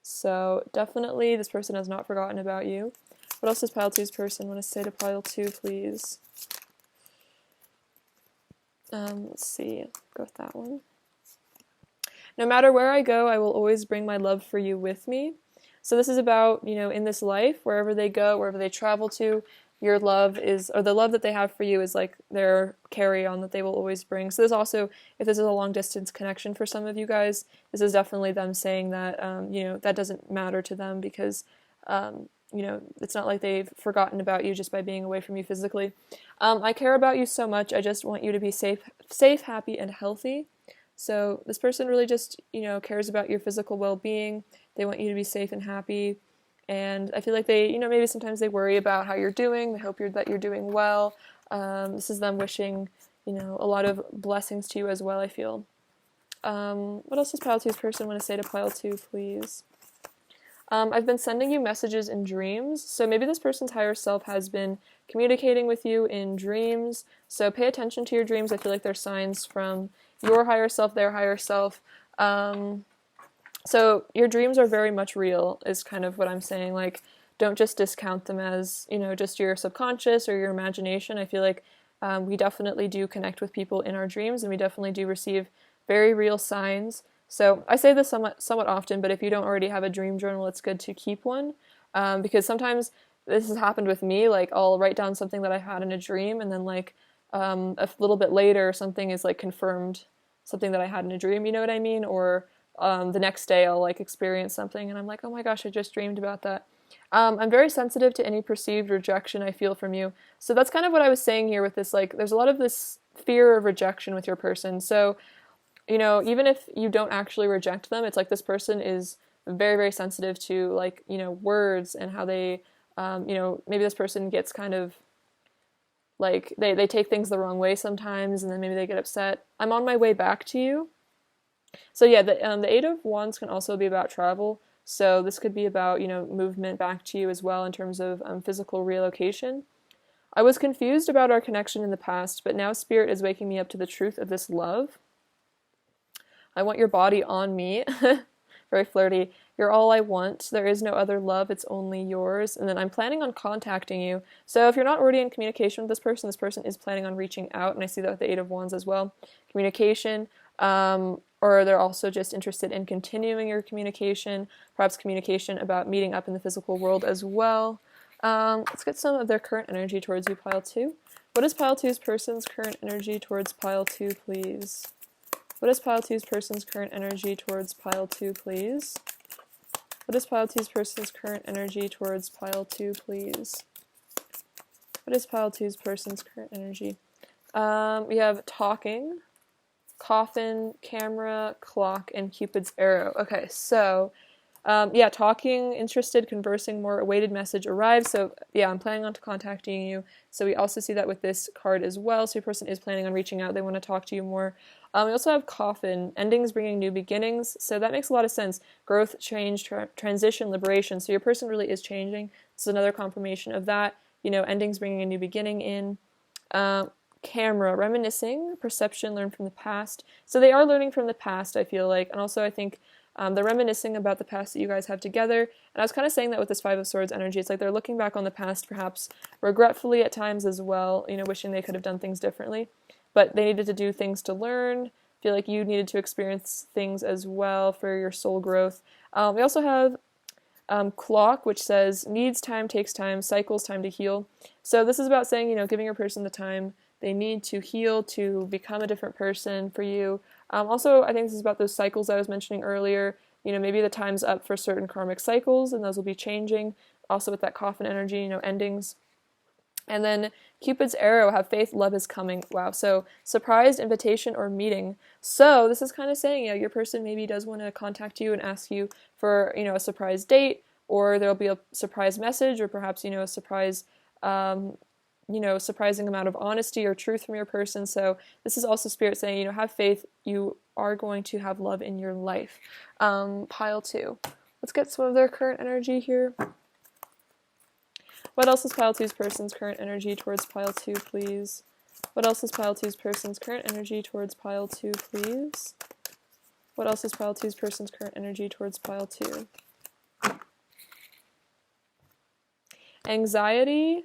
Speaker 1: So definitely this person has not forgotten about you. What else does Pile 2's person want to say to Pile 2, please? Let's see. Go with that one. No matter where I go, I will always bring my love for you with me. So this is about, you know, in this life, wherever they go, wherever they travel to, your love is, or the love that they have for you is like their carry-on that they will always bring. So this also, if this is a long-distance connection for some of you guys, this is definitely them saying that, you know, that doesn't matter to them because, you know, it's not like they've forgotten about you just by being away from you physically. I care about you so much. I just want you to be safe, happy, and healthy. So this person really just, you know, cares about your physical well-being. They want you to be safe and happy. And I feel like they, you know, maybe sometimes they worry about how you're doing. They hope that you're doing well. This is them wishing, you know, a lot of blessings to you as well, I feel. What else does Pile 2's person want to say to Pile 2, please? I've been sending you messages in dreams. So maybe this person's higher self has been communicating with you in dreams. So pay attention to your dreams. I feel like they're signs from your higher self, their higher self. So your dreams are very much real, is kind of what I'm saying. Like, don't just discount them as, you know, just your subconscious or your imagination. I feel like we definitely do connect with people in our dreams, and we definitely do receive very real signs. So I say this somewhat often, but if you don't already have a dream journal, it's good to keep one, because sometimes this has happened with me. Like, I'll write down something that I had in a dream, and then like a little bit later, something is like confirmed, something that I had in a dream. You know what I mean? Or the next day, I'll like experience something, and I'm like, oh my gosh, I just dreamed about that. I'm very sensitive to any perceived rejection I feel from you. So that's kind of what I was saying here with this. Like, there's a lot of this fear of rejection with your person. So, you know, even if you don't actually reject them, it's like this person is very, very sensitive to, like, you know, words and how they, you know, maybe this person gets kind of, like, they take things the wrong way sometimes, and then maybe they get upset. I'm on my way back to you. So yeah, the 8 of Wands can also be about travel. So this could be about, you know, movement back to you as well in terms of physical relocation. I was confused about our connection in the past, but now Spirit is waking me up to the truth of this love. I want your body on me. Very flirty. You're all I want. There is no other love. It's only yours. And then I'm planning on contacting you. So if you're not already in communication with this person is planning on reaching out. And I see that with the 8 of Wands as well. Communication. Or they're also just interested in continuing your communication, perhaps communication about meeting up in the physical world as well. Let's get some of their current energy towards you, Pile 2. What is Pile 2's person's current energy towards Pile 2, please? What is Pile 2's person's current energy towards Pile 2, please? What is Pile 2's person's current energy towards Pile 2, please? What is Pile 2's person's current energy? We have talking, coffin, camera, clock, and Cupid's arrow. Okay, so, yeah, talking, interested, conversing more, awaited message arrived. So, yeah, I'm planning on contacting you. So we also see that with this card as well. So your person is planning on reaching out. They want to talk to you more. We also have coffin, endings bringing new beginnings. So that makes a lot of sense. Growth, change, transition, liberation. So your person really is changing. This is another confirmation of that. You know, endings bringing a new beginning in. Camera, reminiscing, perception, learn from the past. So they are learning from the past, I feel like. And also I think they're reminiscing about the past that you guys have together. And I was kind of saying that with this 5 of Swords energy. It's like they're looking back on the past, perhaps regretfully at times as well, you know, wishing they could have done things differently. but they needed to do things to learn. I feel like you needed to experience things as well for your soul growth. We also have clock, which says needs time, takes time, cycles time to heal. So this is about saying, giving a person the time they need to heal, to become a different person for you. Also, I think this is about those cycles I was mentioning earlier. Maybe the time's up for certain karmic cycles, and those will be changing. Also with that coffin energy, endings. And then Cupid's arrow, have faith, love is coming. Wow. So surprise, invitation, or meeting. So this is kind of saying, your person maybe does want to contact you and ask you for, a surprise date, or there'll be a surprise message, or perhaps, a surprise, surprising amount of honesty or truth from your person. So this is also Spirit saying, have faith. You are going to have love in your life. Pile 2. Let's get some of their current energy here. What else is Pile 2's person's current energy towards Pile 2, please? What else is Pile 2's person's current energy towards Pile 2, please? What else is Pile 2's person's current energy towards Pile 2? Anxiety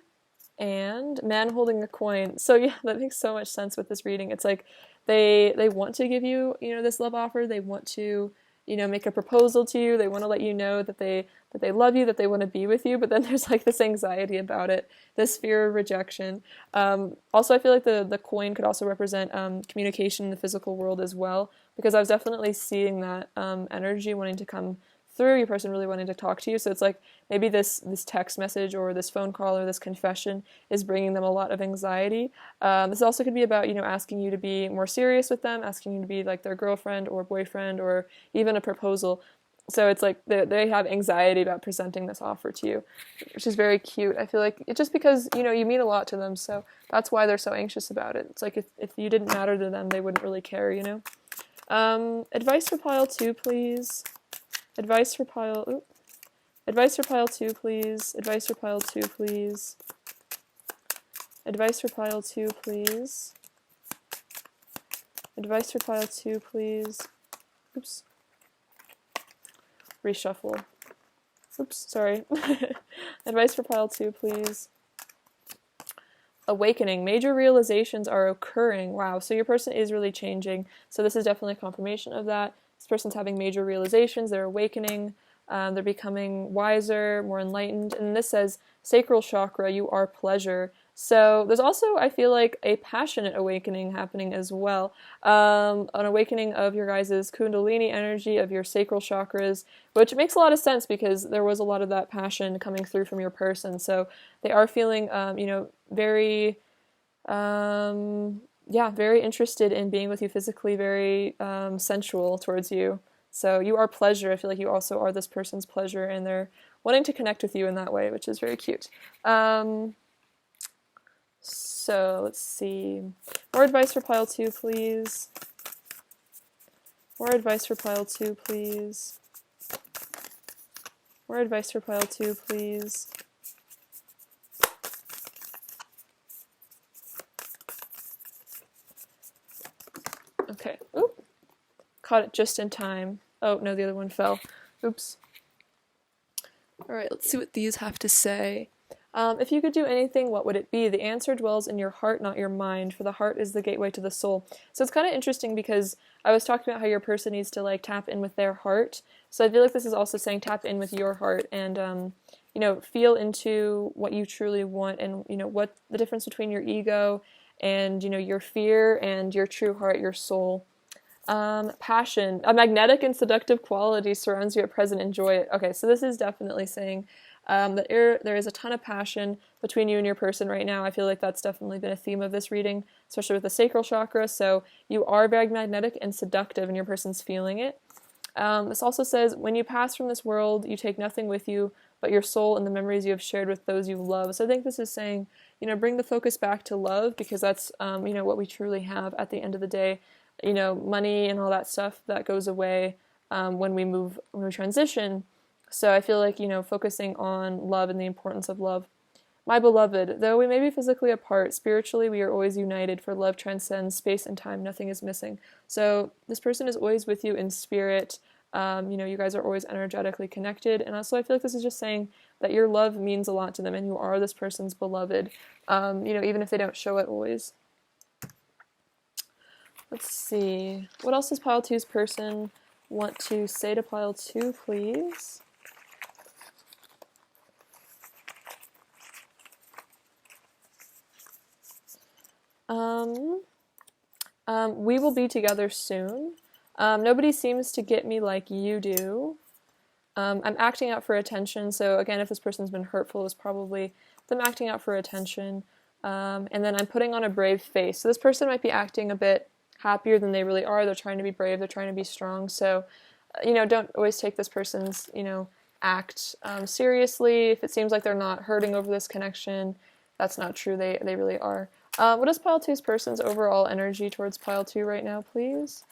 Speaker 1: and man holding a coin. So yeah, that makes so much sense with this reading. It's like they want to give you, this love offer. They want to, make a proposal to you. They want to let you know that they love you, that they want to be with you, but then there's like this anxiety about it, this fear of rejection. Also, I feel like the coin could also represent communication in the physical world as well, because I was definitely seeing that energy wanting to come through, your person really wanting to talk to you. So it's like maybe this text message or this phone call or this confession is bringing them a lot of anxiety. This also could be about, asking you to be more serious with them, asking you to be like their girlfriend or boyfriend, or even a proposal. So it's like they have anxiety about presenting this offer to you, which is very cute. I feel like it's just because, you mean a lot to them, so that's why they're so anxious about it. It's like if you didn't matter to them, they wouldn't really care, Advice for Pile 2, please. Advice for Pile 2, please. Advice for Pile 2, please. Advice for Pile 2, please. Advice for Pile 2, please. Oops. Reshuffle. Oops, sorry. Advice for Pile 2, please. Awakening. Major realizations are occurring. Wow, so your person is really changing. So this is definitely a confirmation of that. This person's having major realizations. They're awakening. They're becoming wiser, more enlightened. And this says, sacral chakra, you are pleasure. So there's also, I feel like, a passionate awakening happening as well. An awakening of your guys' kundalini energy, of your sacral chakras, which makes a lot of sense because there was a lot of that passion coming through from your person. So they are feeling, very, very interested in being with you physically, very sensual towards you. So you are pleasure. I feel like you also are this person's pleasure, and they're wanting to connect with you in that way, which is very cute. So let's see. More advice for Pile 2, please. More advice for Pile 2, please. More advice for Pile 2, please. Okay. Oop. Caught it just in time. Oh, no, the other one fell. Oops. Alright, let's see what these have to say. If you could do anything, what would it be? The answer dwells in your heart, not your mind, for the heart is the gateway to the soul. So it's kind of interesting because I was talking about how your person needs to tap in with their heart. So I feel like this is also saying tap in with your heart and, feel into what you truly want and, what the difference between your ego and, your fear and your true heart, your soul. Passion. A magnetic and seductive quality surrounds you at present. Enjoy it. Okay, so this is definitely saying that there is a ton of passion between you and your person right now. I feel like that's definitely been a theme of this reading, especially with the sacral chakra. So you are very magnetic and seductive, and your person's feeling it. This also says, when you pass from this world, you take nothing with you but your soul and the memories you have shared with those you love. So I think this is saying, bring the focus back to love, because that's, what we truly have at the end of the day. Money and all that stuff that goes away when we transition. So I feel like, focusing on love and the importance of love. My beloved, though we may be physically apart, spiritually we are always united, for love transcends space and time. Nothing is missing. So this person is always with you in spirit. You guys are always energetically connected. And also I feel like this is just saying that your love means a lot to them and you are this person's beloved, even if they don't show it always. Let's see. What else does pile two's person want to say to pile two, please? We will be together soon. Nobody seems to get me like you do. I'm acting out for attention, so again, if this person's been hurtful, it's probably them acting out for attention. And then I'm putting on a brave face. So this person might be acting a bit happier than they really are. They're trying to be brave, they're trying to be strong. So, don't always take this person's, act seriously. If it seems like they're not hurting over this connection, that's not true. They really are. What is pile two's person's overall energy towards pile two right now, please?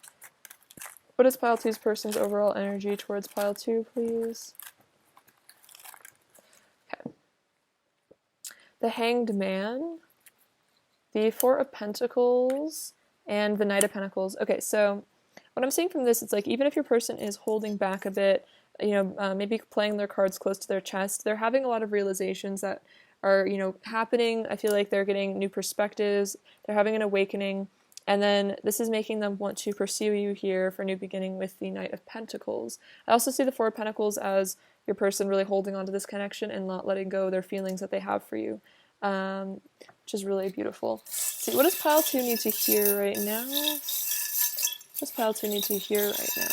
Speaker 1: What is pile two's person's overall energy towards pile two, please? Okay. The Hanged Man, the Four of Pentacles, and the Knight of Pentacles. Okay, so what I'm seeing from this, it's like even if your person is holding back a bit, maybe playing their cards close to their chest, they're having a lot of realizations that are, happening. I feel like they're getting new perspectives, they're having an awakening, and then this is making them want to pursue you here for a new beginning with the Knight of Pentacles. I also see the Four of Pentacles as your person really holding on to this connection and not letting go of their feelings that they have for you, which is really beautiful. Let's see, what does pile two need to hear right now? What does pile two need to hear right now?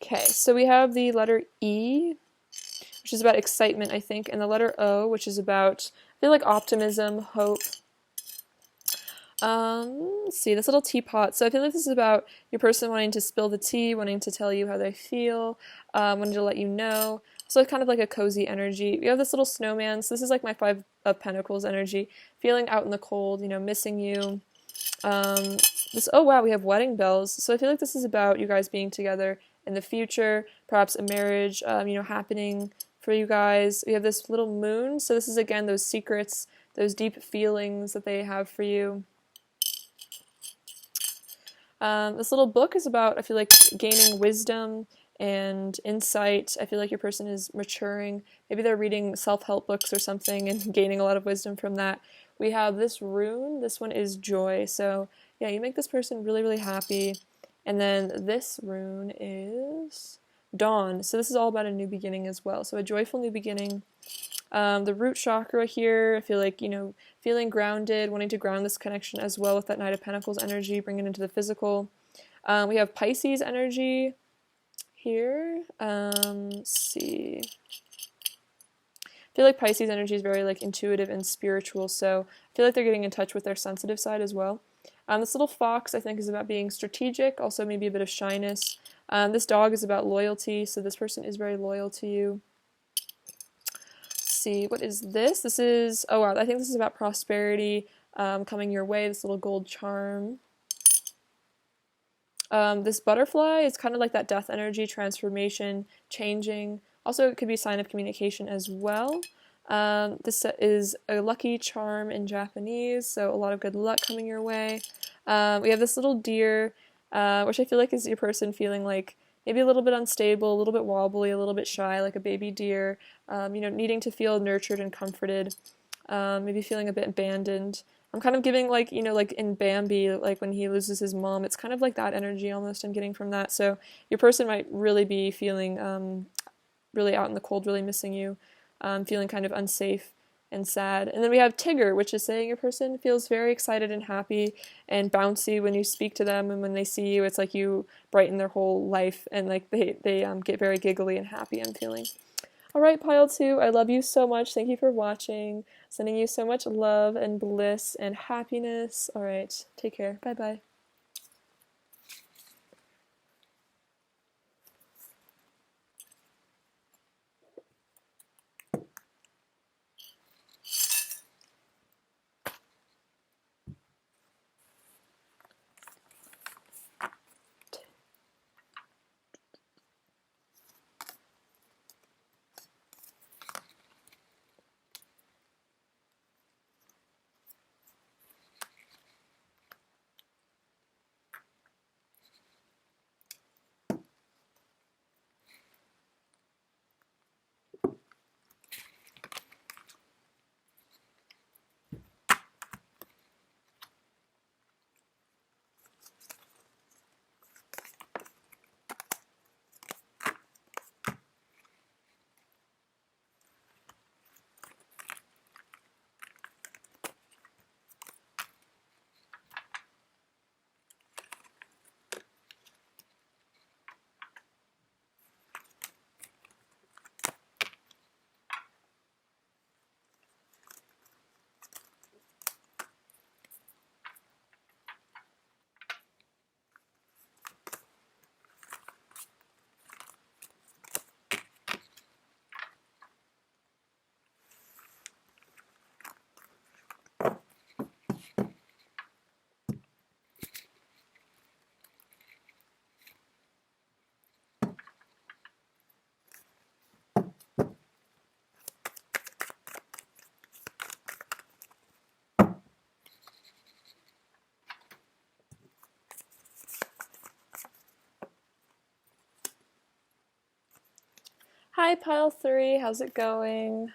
Speaker 1: Okay, so we have the letter E, which is about excitement, I think, and the letter O, which is about, I feel like, optimism, hope. Let's see, this little teapot. So I feel like this is about your person wanting to spill the tea, wanting to tell you how they feel, wanting to let you know. So it's kind of like a cozy energy. We have this little snowman. So this is like my Five of Pentacles energy. Feeling out in the cold, missing you. Oh wow, we have wedding bells. So I feel like this is about you guys being together in the future, perhaps a marriage, happening for you guys. We have this little moon. So this is again those secrets, those deep feelings that they have for you. This little book is about, I feel like, gaining wisdom and insight. I feel like your person is maturing. Maybe they're reading self-help books or something and gaining a lot of wisdom from that. We have this rune. This one is joy. So yeah, you make this person really, really happy. And then this rune is dawn. So this is all about a new beginning as well. So a joyful new beginning. The root chakra here, I feel like, feeling grounded, wanting to ground this connection as well with that Knight of Pentacles energy, bring it into the physical. We have Pisces energy here. Let's see. I feel like Pisces energy is very intuitive and spiritual, so I feel like they're getting in touch with their sensitive side as well. This little fox, I think, is about being strategic, also maybe a bit of shyness. This dog is about loyalty, so this person is very loyal to you. See, what is this? This is, oh wow, I think this is about prosperity coming your way, this little gold charm. This butterfly is kind of like that death energy, transformation, changing. Also, it could be a sign of communication as well. This is a lucky charm in Japanese, so a lot of good luck coming your way. We have this little deer, which I feel like is your person feeling like maybe a little bit unstable, a little bit wobbly, a little bit shy, like a baby deer, needing to feel nurtured and comforted, maybe feeling a bit abandoned. I'm kind of giving like in Bambi, like when he loses his mom, it's kind of like that energy almost I'm getting from that. So your person might really be feeling really out in the cold, really missing you, feeling kind of unsafe and sad. And then we have Tigger, which is saying your person feels very excited and happy and bouncy when you speak to them, and when they see you, it's like you brighten their whole life, and like they get very giggly and happy, I'm feeling. Alright, pile 2, I love you so much. Thank you for watching. Sending you so much love and bliss and happiness. Alright, take care. Bye-bye. Hi, pile 3. How's it going?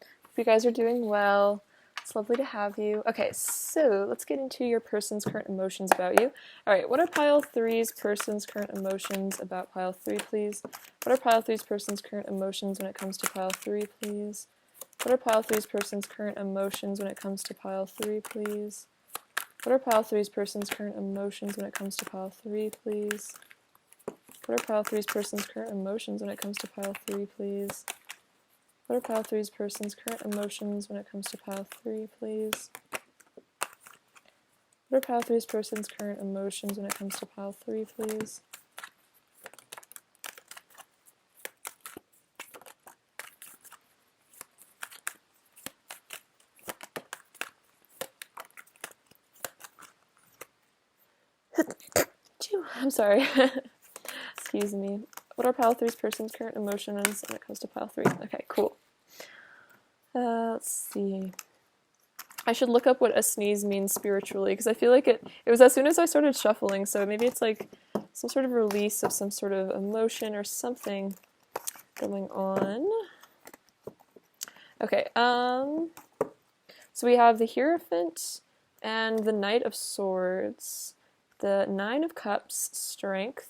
Speaker 1: Hope you guys are doing well. It's lovely to have you. Okay, so let's get into your person's current emotions about you. All right, what are pile 3's person's current emotions about pile 3, please? What are pile 3's person's current emotions when it comes to pile 3, please? What are pile 3's person's current emotions when it comes to pile 3, please? What are pile 3's person's current emotions when it comes to pile 3, please? What are pile 3's person's current emotions when it comes to pile 3, please? What are pile 3's person's current emotions when it comes to pile 3, please? What are pile 3's person's current emotions when it comes to pile 3, please? I'm sorry. Excuse me. What are pile 3's person's current emotions when it comes to pile 3? Okay, cool. Let's see. I should look up what a sneeze means spiritually, because I feel like it was as soon as I started shuffling, so maybe it's like some sort of release of some sort of emotion or something going on. Okay, so we have the Hierophant and the Knight of Swords, the Nine of Cups, Strength,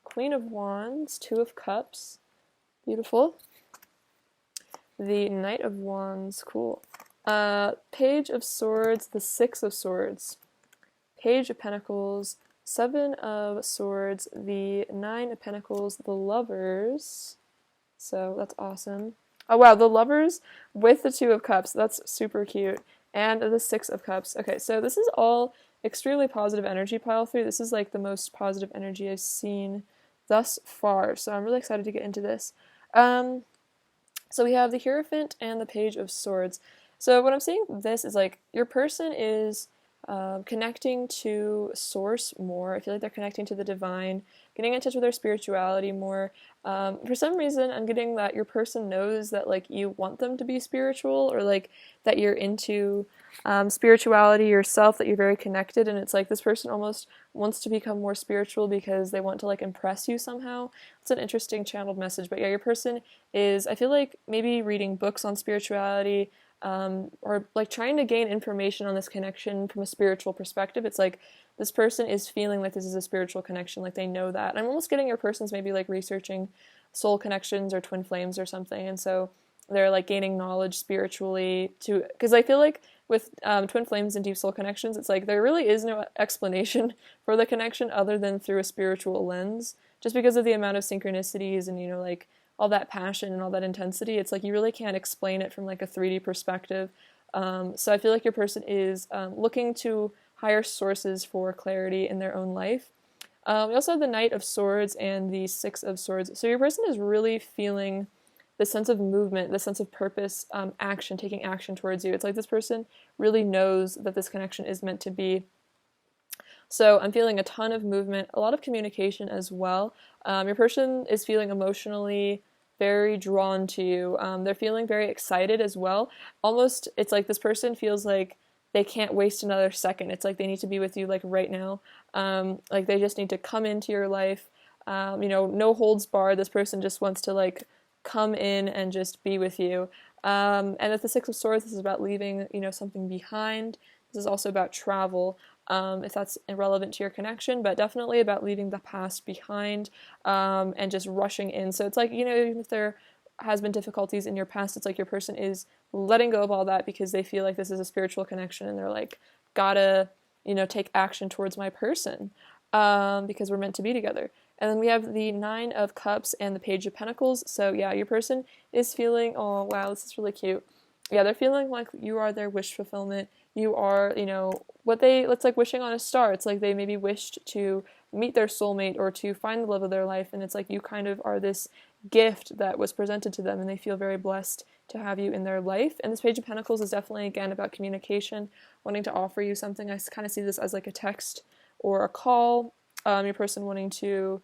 Speaker 1: Queen of Wands, Two of Cups, beautiful, the Knight of Wands, cool, Page of Swords, the Six of Swords, Page of Pentacles, Seven of Swords, the Nine of Pentacles, the Lovers, so that's awesome. Oh wow, the Lovers with the Two of Cups, that's super cute, and the Six of Cups. Okay, so this is all extremely positive energy, pile 3. This is like the most positive energy I've seen thus far, so I'm really excited to get into this. So we have the Hierophant and the Page of Swords. So what I'm seeing with this is like your person is connecting to source more. I feel like they're connecting to the divine, getting in touch with their spirituality more. For some reason, I'm getting that your person knows that like you want them to be spiritual, or like that you're into spirituality yourself, that you're very connected, and it's like this person almost wants to become more spiritual because they want to like impress you somehow. It's an interesting channeled message, but yeah, your person is, I feel like, maybe reading books on spirituality, or like trying to gain information on this connection from a spiritual perspective. It's like this person is feeling like this is a spiritual connection, like they know that. I'm almost getting your person's maybe like researching soul connections or twin flames or something, and so they're like gaining knowledge spiritually to, because I feel like with twin flames and deep soul connections, it's like there really is no explanation for the connection other than through a spiritual lens, just because of the amount of synchronicities and, you know, like all that passion and all that intensity. It's like you really can't explain it from like a 3D perspective. So I feel like your person is looking to higher sources for clarity in their own life. We also have the Knight of Swords and the Six of Swords. So your person is really feeling the sense of movement, the sense of purpose, action, taking action towards you. It's like this person really knows that this connection is meant to be. So I'm feeling a ton of movement, a lot of communication as well. Your person is feeling emotionally very drawn to you. They're feeling very excited as well. Almost, it's like this person feels like they can't waste another second. It's like they need to be with you like right now. Like they just need to come into your life. You know, no holds barred. This person just wants to like come in and just be with you. And at the Six of Swords, this is about leaving, you know, something behind. This is also about travel, if that's irrelevant to your connection, but definitely about leaving the past behind, and just rushing in. So it's like, you know, even if there has been difficulties in your past, it's like your person is letting go of all that because they feel like this is a spiritual connection, and they're like, gotta, you know, take action towards my person, because we're meant to be together. And then we have the Nine of Cups and the Page of Pentacles. So yeah, your person is feeling, oh wow, this is really cute. Yeah, they're feeling like you are their wish fulfillment. You are, you know, it's like wishing on a star. It's like they maybe wished to meet their soulmate or to find the love of their life, and it's like you kind of are this gift that was presented to them, and they feel very blessed to have you in their life. And this Page of Pentacles is definitely, again, about communication, wanting to offer you something. I kind of see this as like a text or a call. Your person wanting to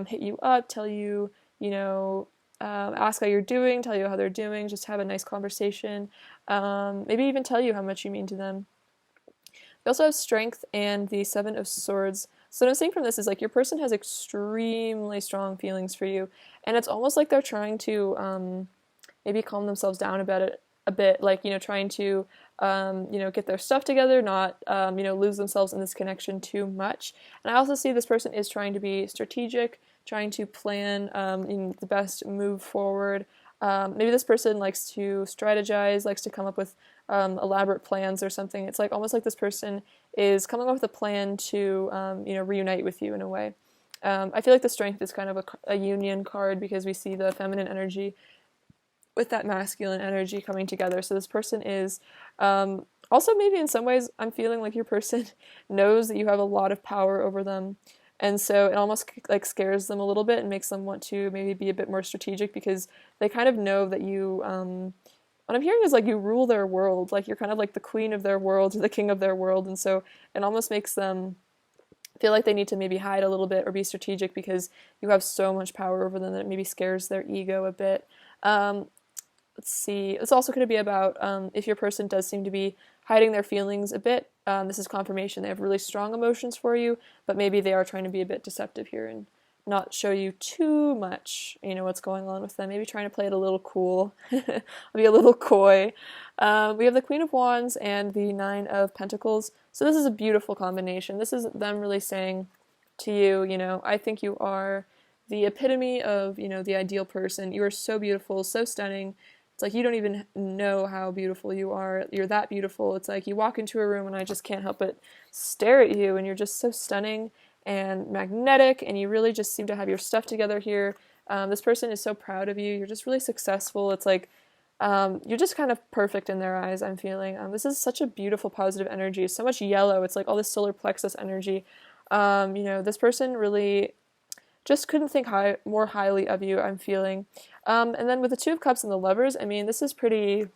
Speaker 1: hit you up, tell you, you know, ask how you're doing, tell you how they're doing, just have a nice conversation, maybe even tell you how much you mean to them. We also have Strength and the Seven of Swords. So what I'm saying from this is like your person has extremely strong feelings for you, and it's almost like they're trying to maybe calm themselves down about it a bit, like, trying to, get their stuff together, not, lose themselves in this connection too much. And I also see this person is trying to be strategic, trying to plan the best move forward. Maybe this person likes to strategize, likes to come up with elaborate plans or something. It's like almost like this person is coming up with a plan to, reunite with you in a way. I feel like the strength is kind of a union card because we see the feminine energy with that masculine energy coming together. So this person is also maybe in some ways I'm feeling like your person knows that you have a lot of power over them. And so it almost like scares them a little bit and makes them want to maybe be a bit more strategic because they kind of know that you, what I'm hearing is like you rule their world. Like you're kind of like the queen of their world, the king of their world. And so it almost makes them feel like they need to maybe hide a little bit or be strategic because you have so much power over them that it maybe scares their ego a bit. Let's see. It's also going to be about if your person does seem to be hiding their feelings a bit. This is confirmation. They have really strong emotions for you, but maybe they are trying to be a bit deceptive here and not show you too much, what's going on with them. Maybe trying to play it a little cool, be a little coy. We have the Queen of Wands and the Nine of Pentacles. So this is a beautiful combination. This is them really saying to you, I think you are the epitome of, the ideal person. You are so beautiful, so stunning. It's like you don't even know how beautiful you are. You're that beautiful. It's like you walk into a room and I just can't help but stare at you, and you're just so stunning and magnetic, and you really just seem to have your stuff together here. This person is so proud of you. You're just really successful. It's like you're just kind of perfect in their eyes, I'm feeling. This is such a beautiful, positive energy. So much yellow. It's like all this solar plexus energy. This person really just couldn't think more highly of you, I'm feeling. And then with the Two of Cups and the Lovers, I mean, this is pretty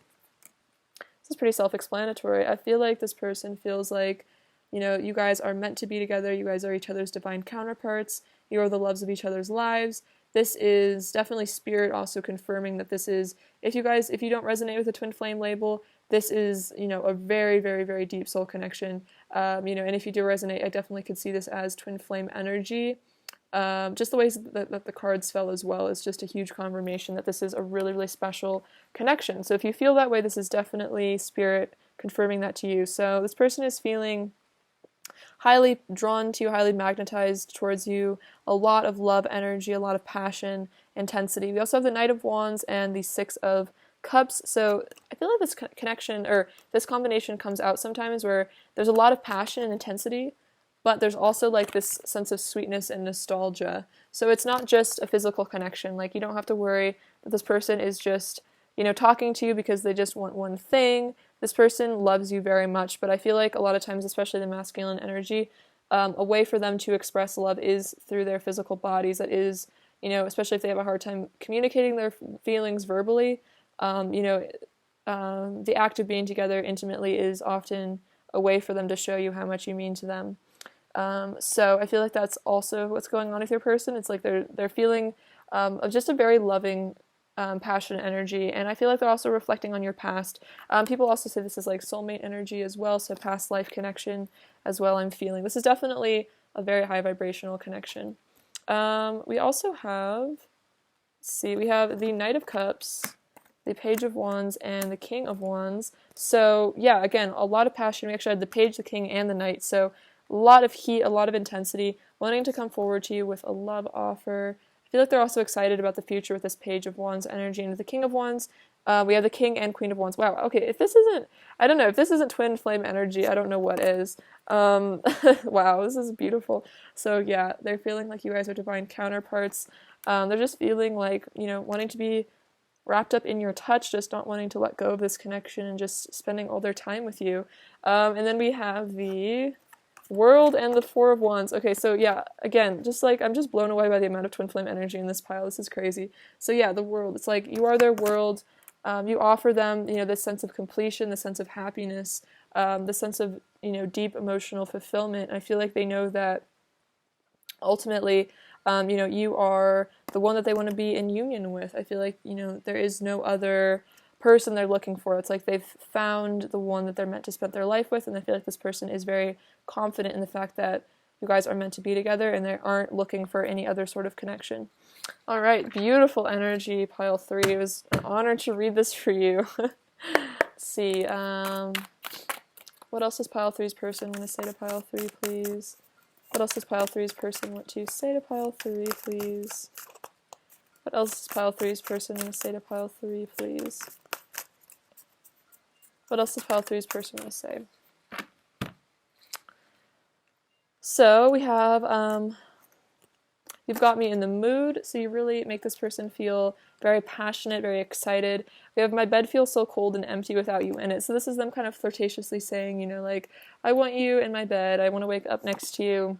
Speaker 1: self-explanatory. I feel like this person feels like, you guys are meant to be together. You guys are each other's divine counterparts. You are the loves of each other's lives. This is definitely spirit also confirming that this is, if you don't resonate with the twin flame label, this is, a very, very, very deep soul connection. And if you do resonate, I definitely could see this as twin flame energy. Just the ways that the cards fell as well is just a huge confirmation that this is a really, really special connection. So if you feel that way, this is definitely spirit confirming that to you. So this person is feeling highly drawn to you, highly magnetized towards you, a lot of love energy, a lot of passion, intensity. We also have the Knight of Wands and the Six of Cups. So I feel like this connection or this combination comes out sometimes where there's a lot of passion and intensity, but there's also like this sense of sweetness and nostalgia. So it's not just a physical connection. Like you don't have to worry that this person is just, talking to you because they just want one thing. This person loves you very much, but I feel like a lot of times, especially the masculine energy, a way for them to express love is through their physical bodies. That is, especially if they have a hard time communicating their feelings verbally, the act of being together intimately is often a way for them to show you how much you mean to them. So I feel like that's also what's going on with your person. It's like they're feeling of just a very loving, passionate energy, and I feel like they're also reflecting on your past. People also say this is like soulmate energy as well, so past life connection as well. I'm feeling this is definitely a very high vibrational connection. We also have, we have the Knight of Cups, the Page of Wands, and the King of Wands. So yeah, again, a lot of passion. We actually had the Page, the King, and the Knight. So a lot of heat, a lot of intensity, wanting to come forward to you with a love offer. I feel like they're also excited about the future with this Page of Wands energy. And the King of Wands, we have the King and Queen of Wands. Wow, okay, if this isn't twin flame energy, I don't know what is. Wow, this is beautiful. So yeah, they're feeling like you guys are divine counterparts. They're just feeling like, wanting to be wrapped up in your touch, just not wanting to let go of this connection and just spending all their time with you. And then we have the World and the Four of Wands. Okay, so yeah, again, just like I'm just blown away by the amount of twin flame energy in this pile. This is crazy. So yeah, the World. It's like you are their world. You offer them, this sense of completion, the sense of happiness, the sense of, deep emotional fulfillment. I feel like they know that ultimately, you are the one that they want to be in union with. I feel like, there is no other person they're looking for. It's like they've found the one that they're meant to spend their life with, and I feel like this person is very confident in the fact that, you guys are meant to be together and they aren't looking for any other sort of connection. All right, beautiful energy, pile 3. It was an honor to read this for you. Let's see. What else does pile 3's person want to say to pile 3, please? What else does pile 3's person want to say to pile 3, please? What else does pile 3's person want to say to pile 3, please? What else does pile 3's person want to say? So we have, you've got me in the mood, so you really make this person feel very passionate, very excited. We have my bed feels so cold and empty without you in it. So this is them kind of flirtatiously saying, you know, like, I want you in my bed, I want to wake up next to you.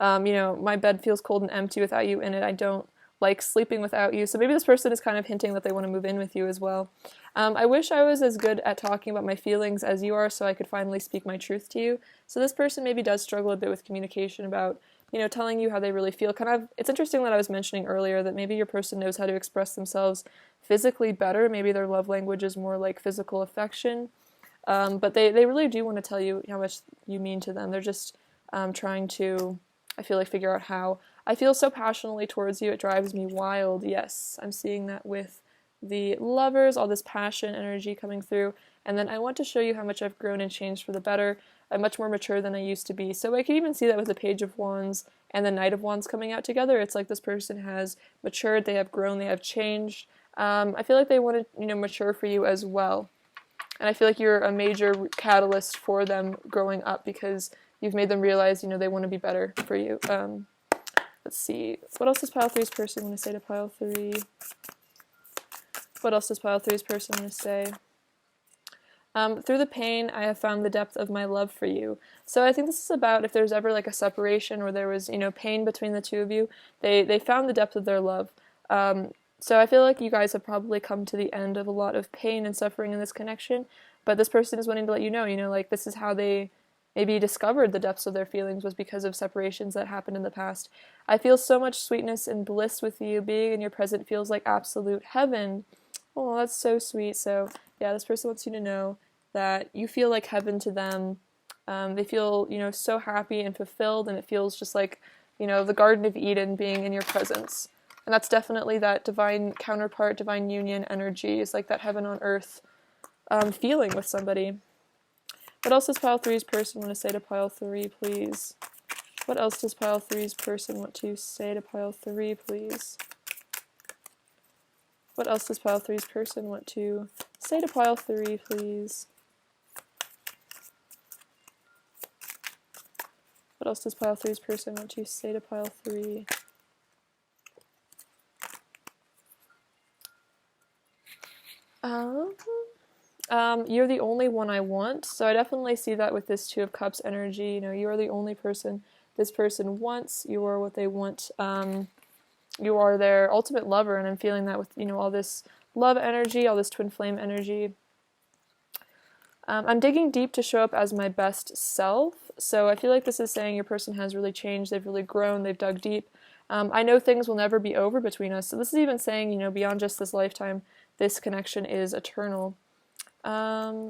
Speaker 1: You know, my bed feels cold and empty without you in it, I don't like sleeping without you. So maybe this person is kind of hinting that they want to move in with you as well. I wish I was as good at talking about my feelings as you are so I could finally speak my truth to you. So this person maybe does struggle a bit with communication about, you know, telling you how they really feel. Kind of, it's interesting that I was mentioning earlier that maybe your person knows how to express themselves physically better. Maybe their love language is more like physical affection. But they really do want to tell you how much you mean to them. They're just trying to, I feel like, figure out how. I feel so passionately towards you, it drives me wild. Yes, I'm seeing that with the lovers, all this passion, energy coming through. And then I want to show you how much I've grown and changed for the better. I'm much more mature than I used to be. So I can even see that with the Page of Wands and the Knight of Wands coming out together. It's like this person has matured, they have grown, they have changed. I feel like they want to, you know, mature for you as well. And I feel like you're a major catalyst for them growing up because you've made them realize, you know, they want to be better for you. Let's see. What else does pile 3's person want to say to pile 3? What else does pile 3's person want to say? Through the pain, I have found the depth of my love for you. So I think this is about if there's ever like a separation or there was, you know, pain between the two of you, they found the depth of their love. So I feel like you guys have probably come to the end of a lot of pain and suffering in this connection, but this person is wanting to let you know, like this is how they maybe discovered the depths of their feelings was because of separations that happened in the past. I feel so much sweetness and bliss with you. Being in your present feels like absolute heaven. Oh, that's so sweet. So yeah, this person wants you to know that you feel like heaven to them. They feel, you know, so happy and fulfilled, and it feels just like, you know, the Garden of Eden being in your presence. And that's definitely that divine counterpart, divine union energy. Is like that heaven on earth feeling with somebody. What else does pile 3's person want to say to pile 3, please? What else does pile 3's person want to say to pile 3, please? What else does pile 3's person want to say to pile 3, please? What else does pile 3's person want to say to pile 3? You're the only one I want. So I definitely see that with this Two of Cups energy. You know, you are the only person this person wants. You are what they want. You are their ultimate lover, and I'm feeling that with, you know, all this love energy, all this twin flame energy. I'm digging deep to show up as my best self. So I feel like this is saying your person has really changed. They've really grown. They've dug deep. I know things will never be over between us. So this is even saying, you know, beyond just this lifetime, this connection is eternal.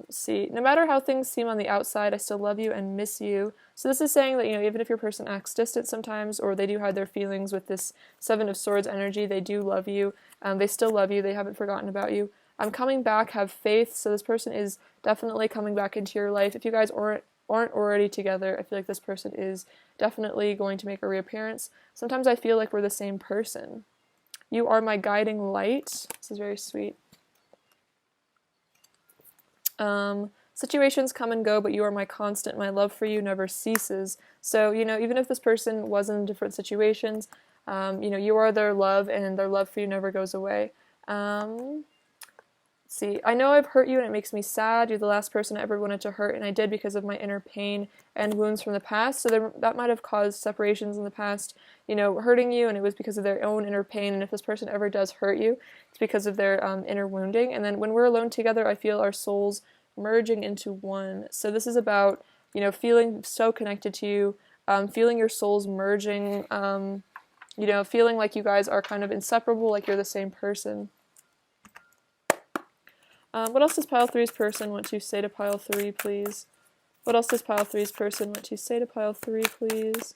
Speaker 1: See, no matter how things seem on the outside, I still love you and miss you. So this is saying that, you know, even if your person acts distant sometimes, or they do hide their feelings with this Seven of Swords energy, they do love you. They still love you. They haven't forgotten about you. I'm coming back, have faith. So this person is definitely coming back into your life. If you guys aren't already together, I feel like this person is definitely going to make a reappearance. Sometimes I feel like we're the same person. You are my guiding light. This is very sweet. Situations come and go, but you are my constant. My love for you never ceases. So, you know, even if this person was in different situations, you know, you are their love, and their love for you never goes away. See, I know I've hurt you and it makes me sad. You're the last person I ever wanted to hurt, and I did because of my inner pain and wounds from the past. So that might have caused separations in the past, you know, hurting you, and it was because of their own inner pain. And if this person ever does hurt you, it's because of their inner wounding. And then when we're alone together, I feel our souls merging into one. So this is about, you know, feeling so connected to you, feeling your souls merging, you know, feeling like you guys are kind of inseparable, like you're the same person. What else does pile 3's person want to say to pile 3, please? What else does pile three's person want to say to pile three, please?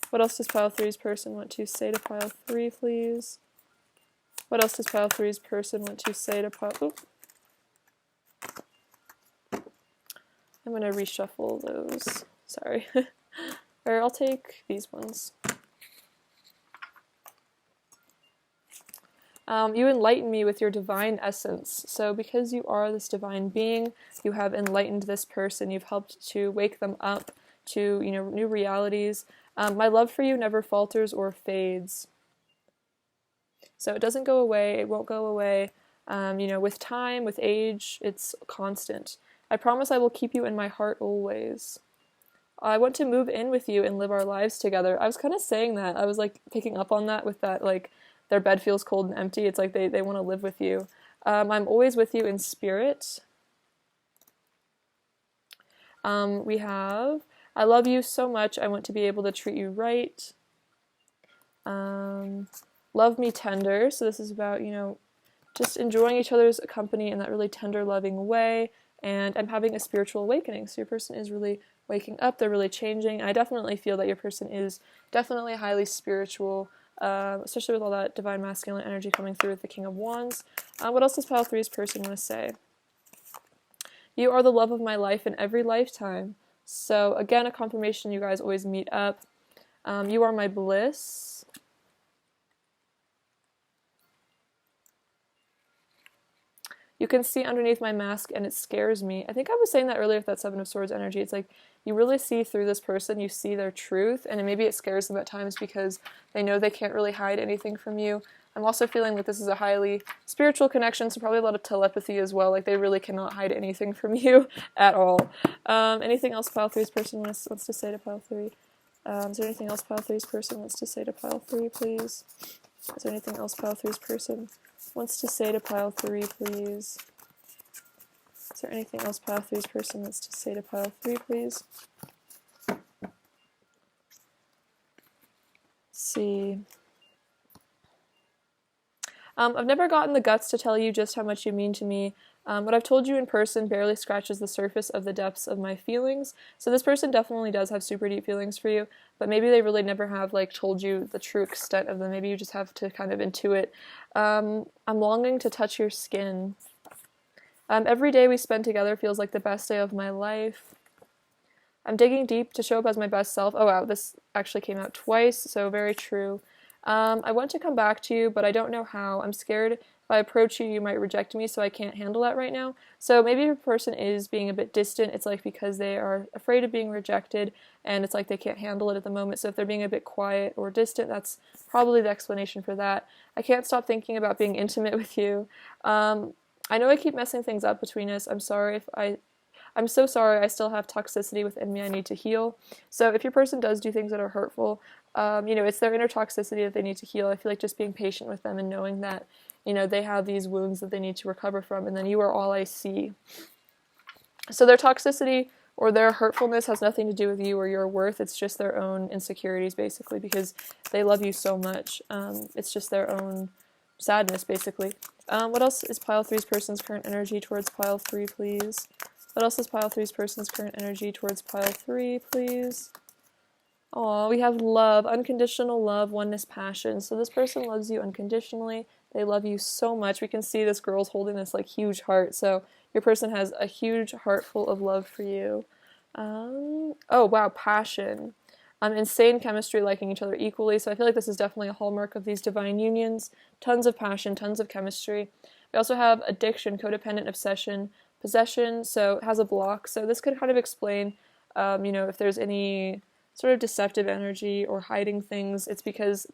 Speaker 1: What else does pile three's person want to say to pile three, please? What else does pile three's person want to say to pile... Oops. I'm going to reshuffle those. Sorry. Or I'll take these ones. You enlighten me with your divine essence. So because you are this divine being, you have enlightened this person. You've helped to wake them up to, new realities. My love for you never falters or fades. So it doesn't go away. It won't go away. With time, with age, it's constant. I promise I will keep you in my heart always. I want to move in with you and live our lives together. I was kind of saying that. I was picking up on that with that, their bed feels cold and empty. It's like they want to live with you. I'm always with you in spirit. We have, I love you so much. I want to be able to treat you right. Love me tender. So this is about, just enjoying each other's company in that really tender, loving way. And I'm having a spiritual awakening. So your person is really waking up. They're really changing. I definitely feel that your person is definitely highly spiritual, especially with all that divine masculine energy coming through with the King of Wands. What else does pile three's person want to say? You are the love of my life in every lifetime. So again, a confirmation you guys always meet up. You are my bliss. You can see underneath my mask and it scares me. I think I was saying that earlier with that Seven of Swords energy. It's like you really see through this person, you see their truth, and maybe it scares them at times because they know they can't really hide anything from you. I'm also feeling that this is a highly spiritual connection, so probably a lot of telepathy as well. Like they really cannot hide anything from you at all. Anything else pile three's person wants to say to pile three? Is there anything else pile three's person wants to say to pile three, please? Is there anything else pile three's person wants to say to pile three, please? Is there anything else pile three's person wants to say to pile three, please? Let's see. I've never gotten the guts to tell you just how much you mean to me. What I've told you in person barely scratches the surface of the depths of my feelings. So this person definitely does have super deep feelings for you, but maybe they really never have told you the true extent of them. Maybe you just have to kind of intuit. I'm longing to touch your skin. Every day we spend together feels like the best day of my life. I'm digging deep to show up as my best self. Oh wow, this actually came out twice, so very true. I want to come back to you, but I don't know how. I'm scared if I approach you, you might reject me, so I can't handle that right now. So maybe if a person is being a bit distant, it's because they are afraid of being rejected, and it's they can't handle it at the moment. So if they're being a bit quiet or distant, that's probably the explanation for that. I can't stop thinking about being intimate with you. I know I keep messing things up between us. I'm so sorry. I still have toxicity within me I need to heal. So if your person does do things that are hurtful, it's their inner toxicity that they need to heal. I feel like just being patient with them and knowing that, they have these wounds that they need to recover from, and then you are all I see. So their toxicity or their hurtfulness has nothing to do with you or your worth. It's just their own insecurities, basically, because they love you so much. It's just their own sadness, basically. What else is pile three's person's current energy towards pile three, please? What else is pile three's person's current energy towards pile three, please? Aw, we have love, unconditional love, oneness, passion. So this person loves you unconditionally. They love you so much. We can see this girl's holding this huge heart. So your person has a huge heart full of love for you. Oh wow, passion. Insane chemistry, liking each other equally. So I feel like this is definitely a hallmark of these divine unions. Tons of passion, tons of chemistry. We also have addiction, codependent obsession, possession, so it has a block. So this could kind of explain, if there's any sort of deceptive energy or hiding things, it's because,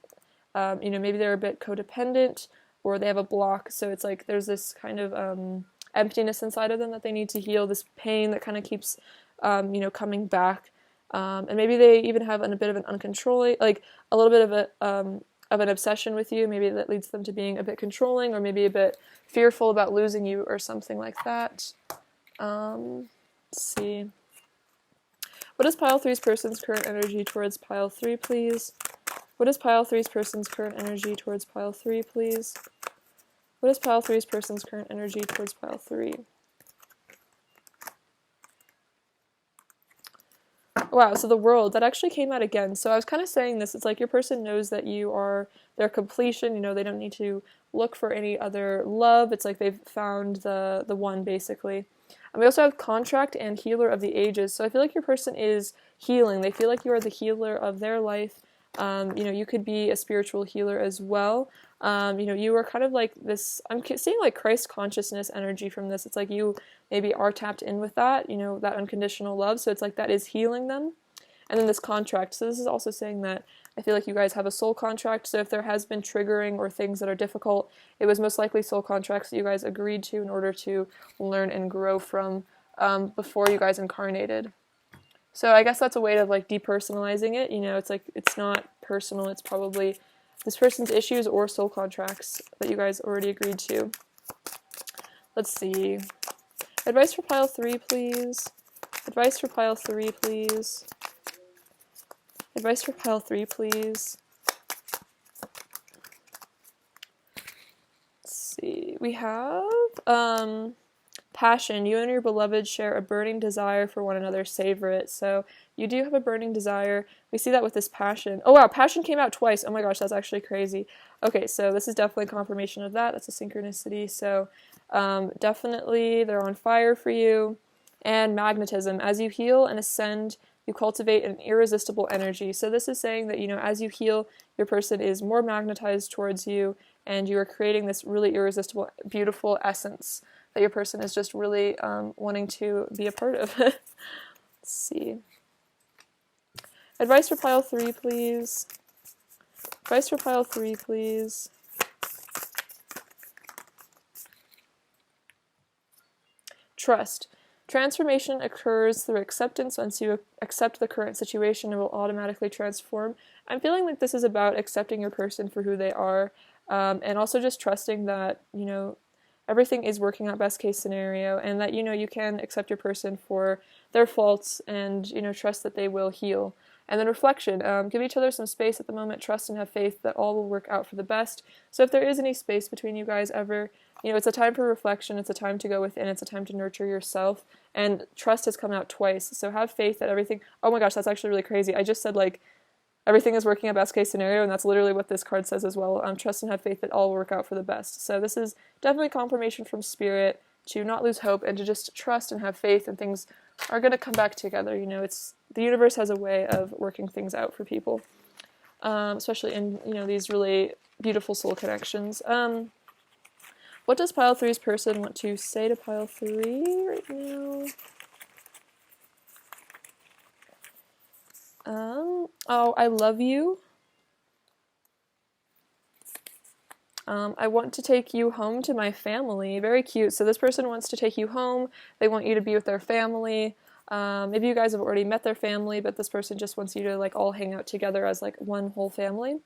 Speaker 1: maybe they're a bit codependent or they have a block. So it's there's this kind of emptiness inside of them that they need to heal, this pain that kind of keeps, coming back. And maybe they even have a bit of an uncontrolling, a little bit of an obsession with you. Maybe that leads them to being a bit controlling or maybe a bit fearful about losing you or something like that. Let's see. What is pile three's person's current energy towards pile three, please? What is pile three's person's current energy towards pile three, please? What is pile three's person's current energy towards pile three? Wow, so the World, that actually came out again. So I was kind of saying this, it's like your person knows that you are their completion, you know, they don't need to look for any other love. It's like they've found the one, basically. And we also have Contract and Healer of the Ages. So I feel like your person is healing. They feel like you are the healer of their life. You know, you could be a spiritual healer as well. You know, you are kind of like this, I'm seeing like Christ consciousness energy from this. It's like you maybe are tapped in with that, you know, that unconditional love. So it's like that is healing them. And then this contract. So this is also saying that I feel like you guys have a soul contract. So if there has been triggering or things that are difficult, it was most likely soul contracts that you guys agreed to in order to learn and grow from before you guys incarnated. So I guess that's a way of like depersonalizing it. You know, it's like it's not personal. It's probably this person's issues or soul contracts that you guys already agreed to. Let's see. Advice for pile 3, please. Advice for pile 3, please. Advice for pile 3, please. Let's see. We have passion. You and your beloved share a burning desire for one another. Savor it. So you do have a burning desire. We see that with this passion. Oh wow, passion came out twice. Oh my gosh, that's actually crazy. Okay, so this is definitely confirmation of that. That's a synchronicity. So definitely they're on fire for you. And magnetism. As you heal and ascend, you cultivate an irresistible energy. So this is saying that, you know, as you heal, your person is more magnetized towards you, and you are creating this really irresistible, beautiful essence that your person is just really wanting to be a part of. Let's see. Advice for pile 3, please. Advice for pile 3, please. Trust. Transformation occurs through acceptance. Once you accept the current situation, it will automatically transform. I'm feeling like this is about accepting your person for who they are, and also just trusting that, you know, everything is working out best case scenario, and that, you know, you can accept your person for their faults and, you know, trust that they will heal. And then reflection. Give each other some space at the moment. Trust and have faith that all will work out for the best. So if there is any space between you guys ever, you know, it's a time for reflection. It's a time to go within. It's a time to nurture yourself. And trust has come out twice. So have faith that everything... Oh my gosh, that's actually really crazy. I just said, like, everything is working out best case scenario, and that's literally what this card says as well. Trust and have faith that all will work out for the best. So this is definitely confirmation from Spirit to not lose hope and to just trust and have faith, and things are going to come back together. You know, it's the universe has a way of working things out for people, especially in, you know, these really beautiful soul connections. What does pile 3's person want to say to pile 3 right now? Oh, I love you. I want to take you home to my family. Very cute. So this person wants to take you home. They want you to be with their family. Maybe you guys have already met their family, but this person just wants you to like all hang out together as like one whole family.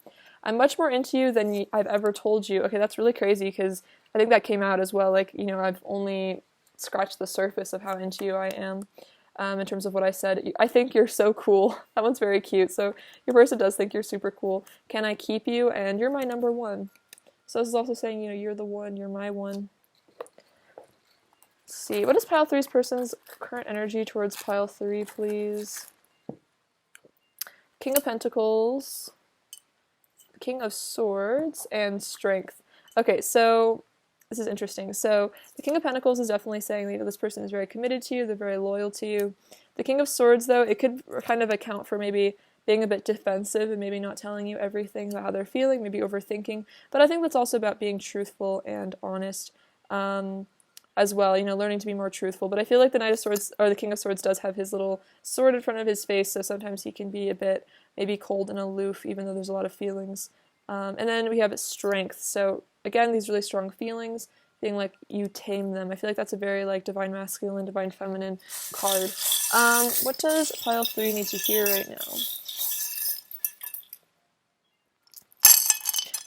Speaker 1: I'm much more into you than I've ever told you. Okay, that's really crazy because I think that came out as well. Like, you know, I've only scratched the surface of how into you I am. In terms of what I said, I think you're so cool. That one's very cute. So your person does think you're super cool. Can I keep you? And you're my number one. So this is also saying, you know, you're the one, you're my one. Let's see, what is pile 3's person's current energy towards pile 3, please? King of Pentacles, King of Swords, and Strength. Okay, so this is interesting. So the King of Pentacles is definitely saying that, you know, this person is very committed to you, they're very loyal to you. The King of Swords, though, it could kind of account for maybe being a bit defensive and maybe not telling you everything about how they're feeling, maybe overthinking. But I think that's also about being truthful and honest as well, you know, learning to be more truthful. But I feel like the Knight of Swords, or the King of Swords, does have his little sword in front of his face, so sometimes he can be a bit maybe cold and aloof, even though there's a lot of feelings. And then we have Strength. So again, these really strong feelings, being like you tame them. I feel like that's a very like divine masculine, divine feminine card. What does pile 3 need to hear right now?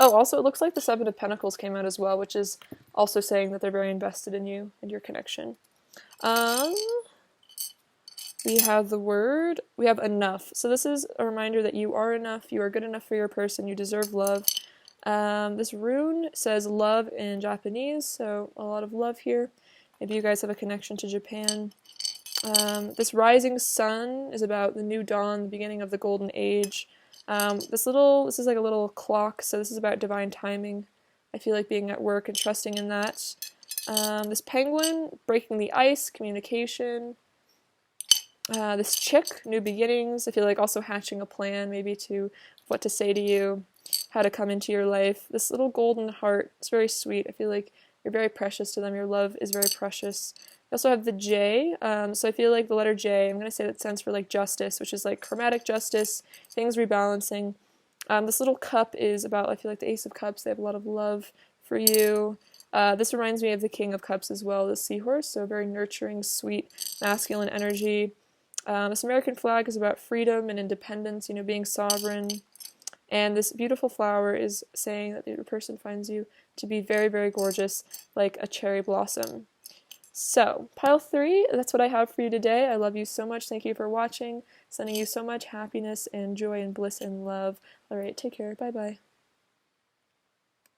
Speaker 1: Oh, also, it looks like the Seven of Pentacles came out as well, which is also saying that they're very invested in you and your connection. We have the word, we have enough. So this is a reminder that you are enough, you are good enough for your person, you deserve love. This rune says love in Japanese, so a lot of love here. Maybe you guys have a connection to Japan. This rising sun is about the new dawn, the beginning of the golden age. This is like a little clock, so this is about divine timing. I feel like being at work and trusting in that. This penguin, breaking the ice, communication. This chick, new beginnings. I feel like also hatching a plan, maybe to what to say to you, how to come into your life. This little golden heart, it's very sweet. I feel like you're very precious to them. Your love is very precious. I also have the J, so I feel like the letter J, I'm going to say that stands for like justice, which is like chromatic justice, things rebalancing. This little cup is about, I feel like the Ace of Cups, they have a lot of love for you. This reminds me of the King of Cups as well, the seahorse, so very nurturing, sweet, masculine energy. This American flag is about freedom and independence, you know, being sovereign. And this beautiful flower is saying that the other person finds you to be very, very gorgeous, like a cherry blossom. So, pile 3, that's what I have for you today. I love you so much. Thank you for watching. Sending you so much happiness and joy and bliss and love. Alright, take care. Bye-bye.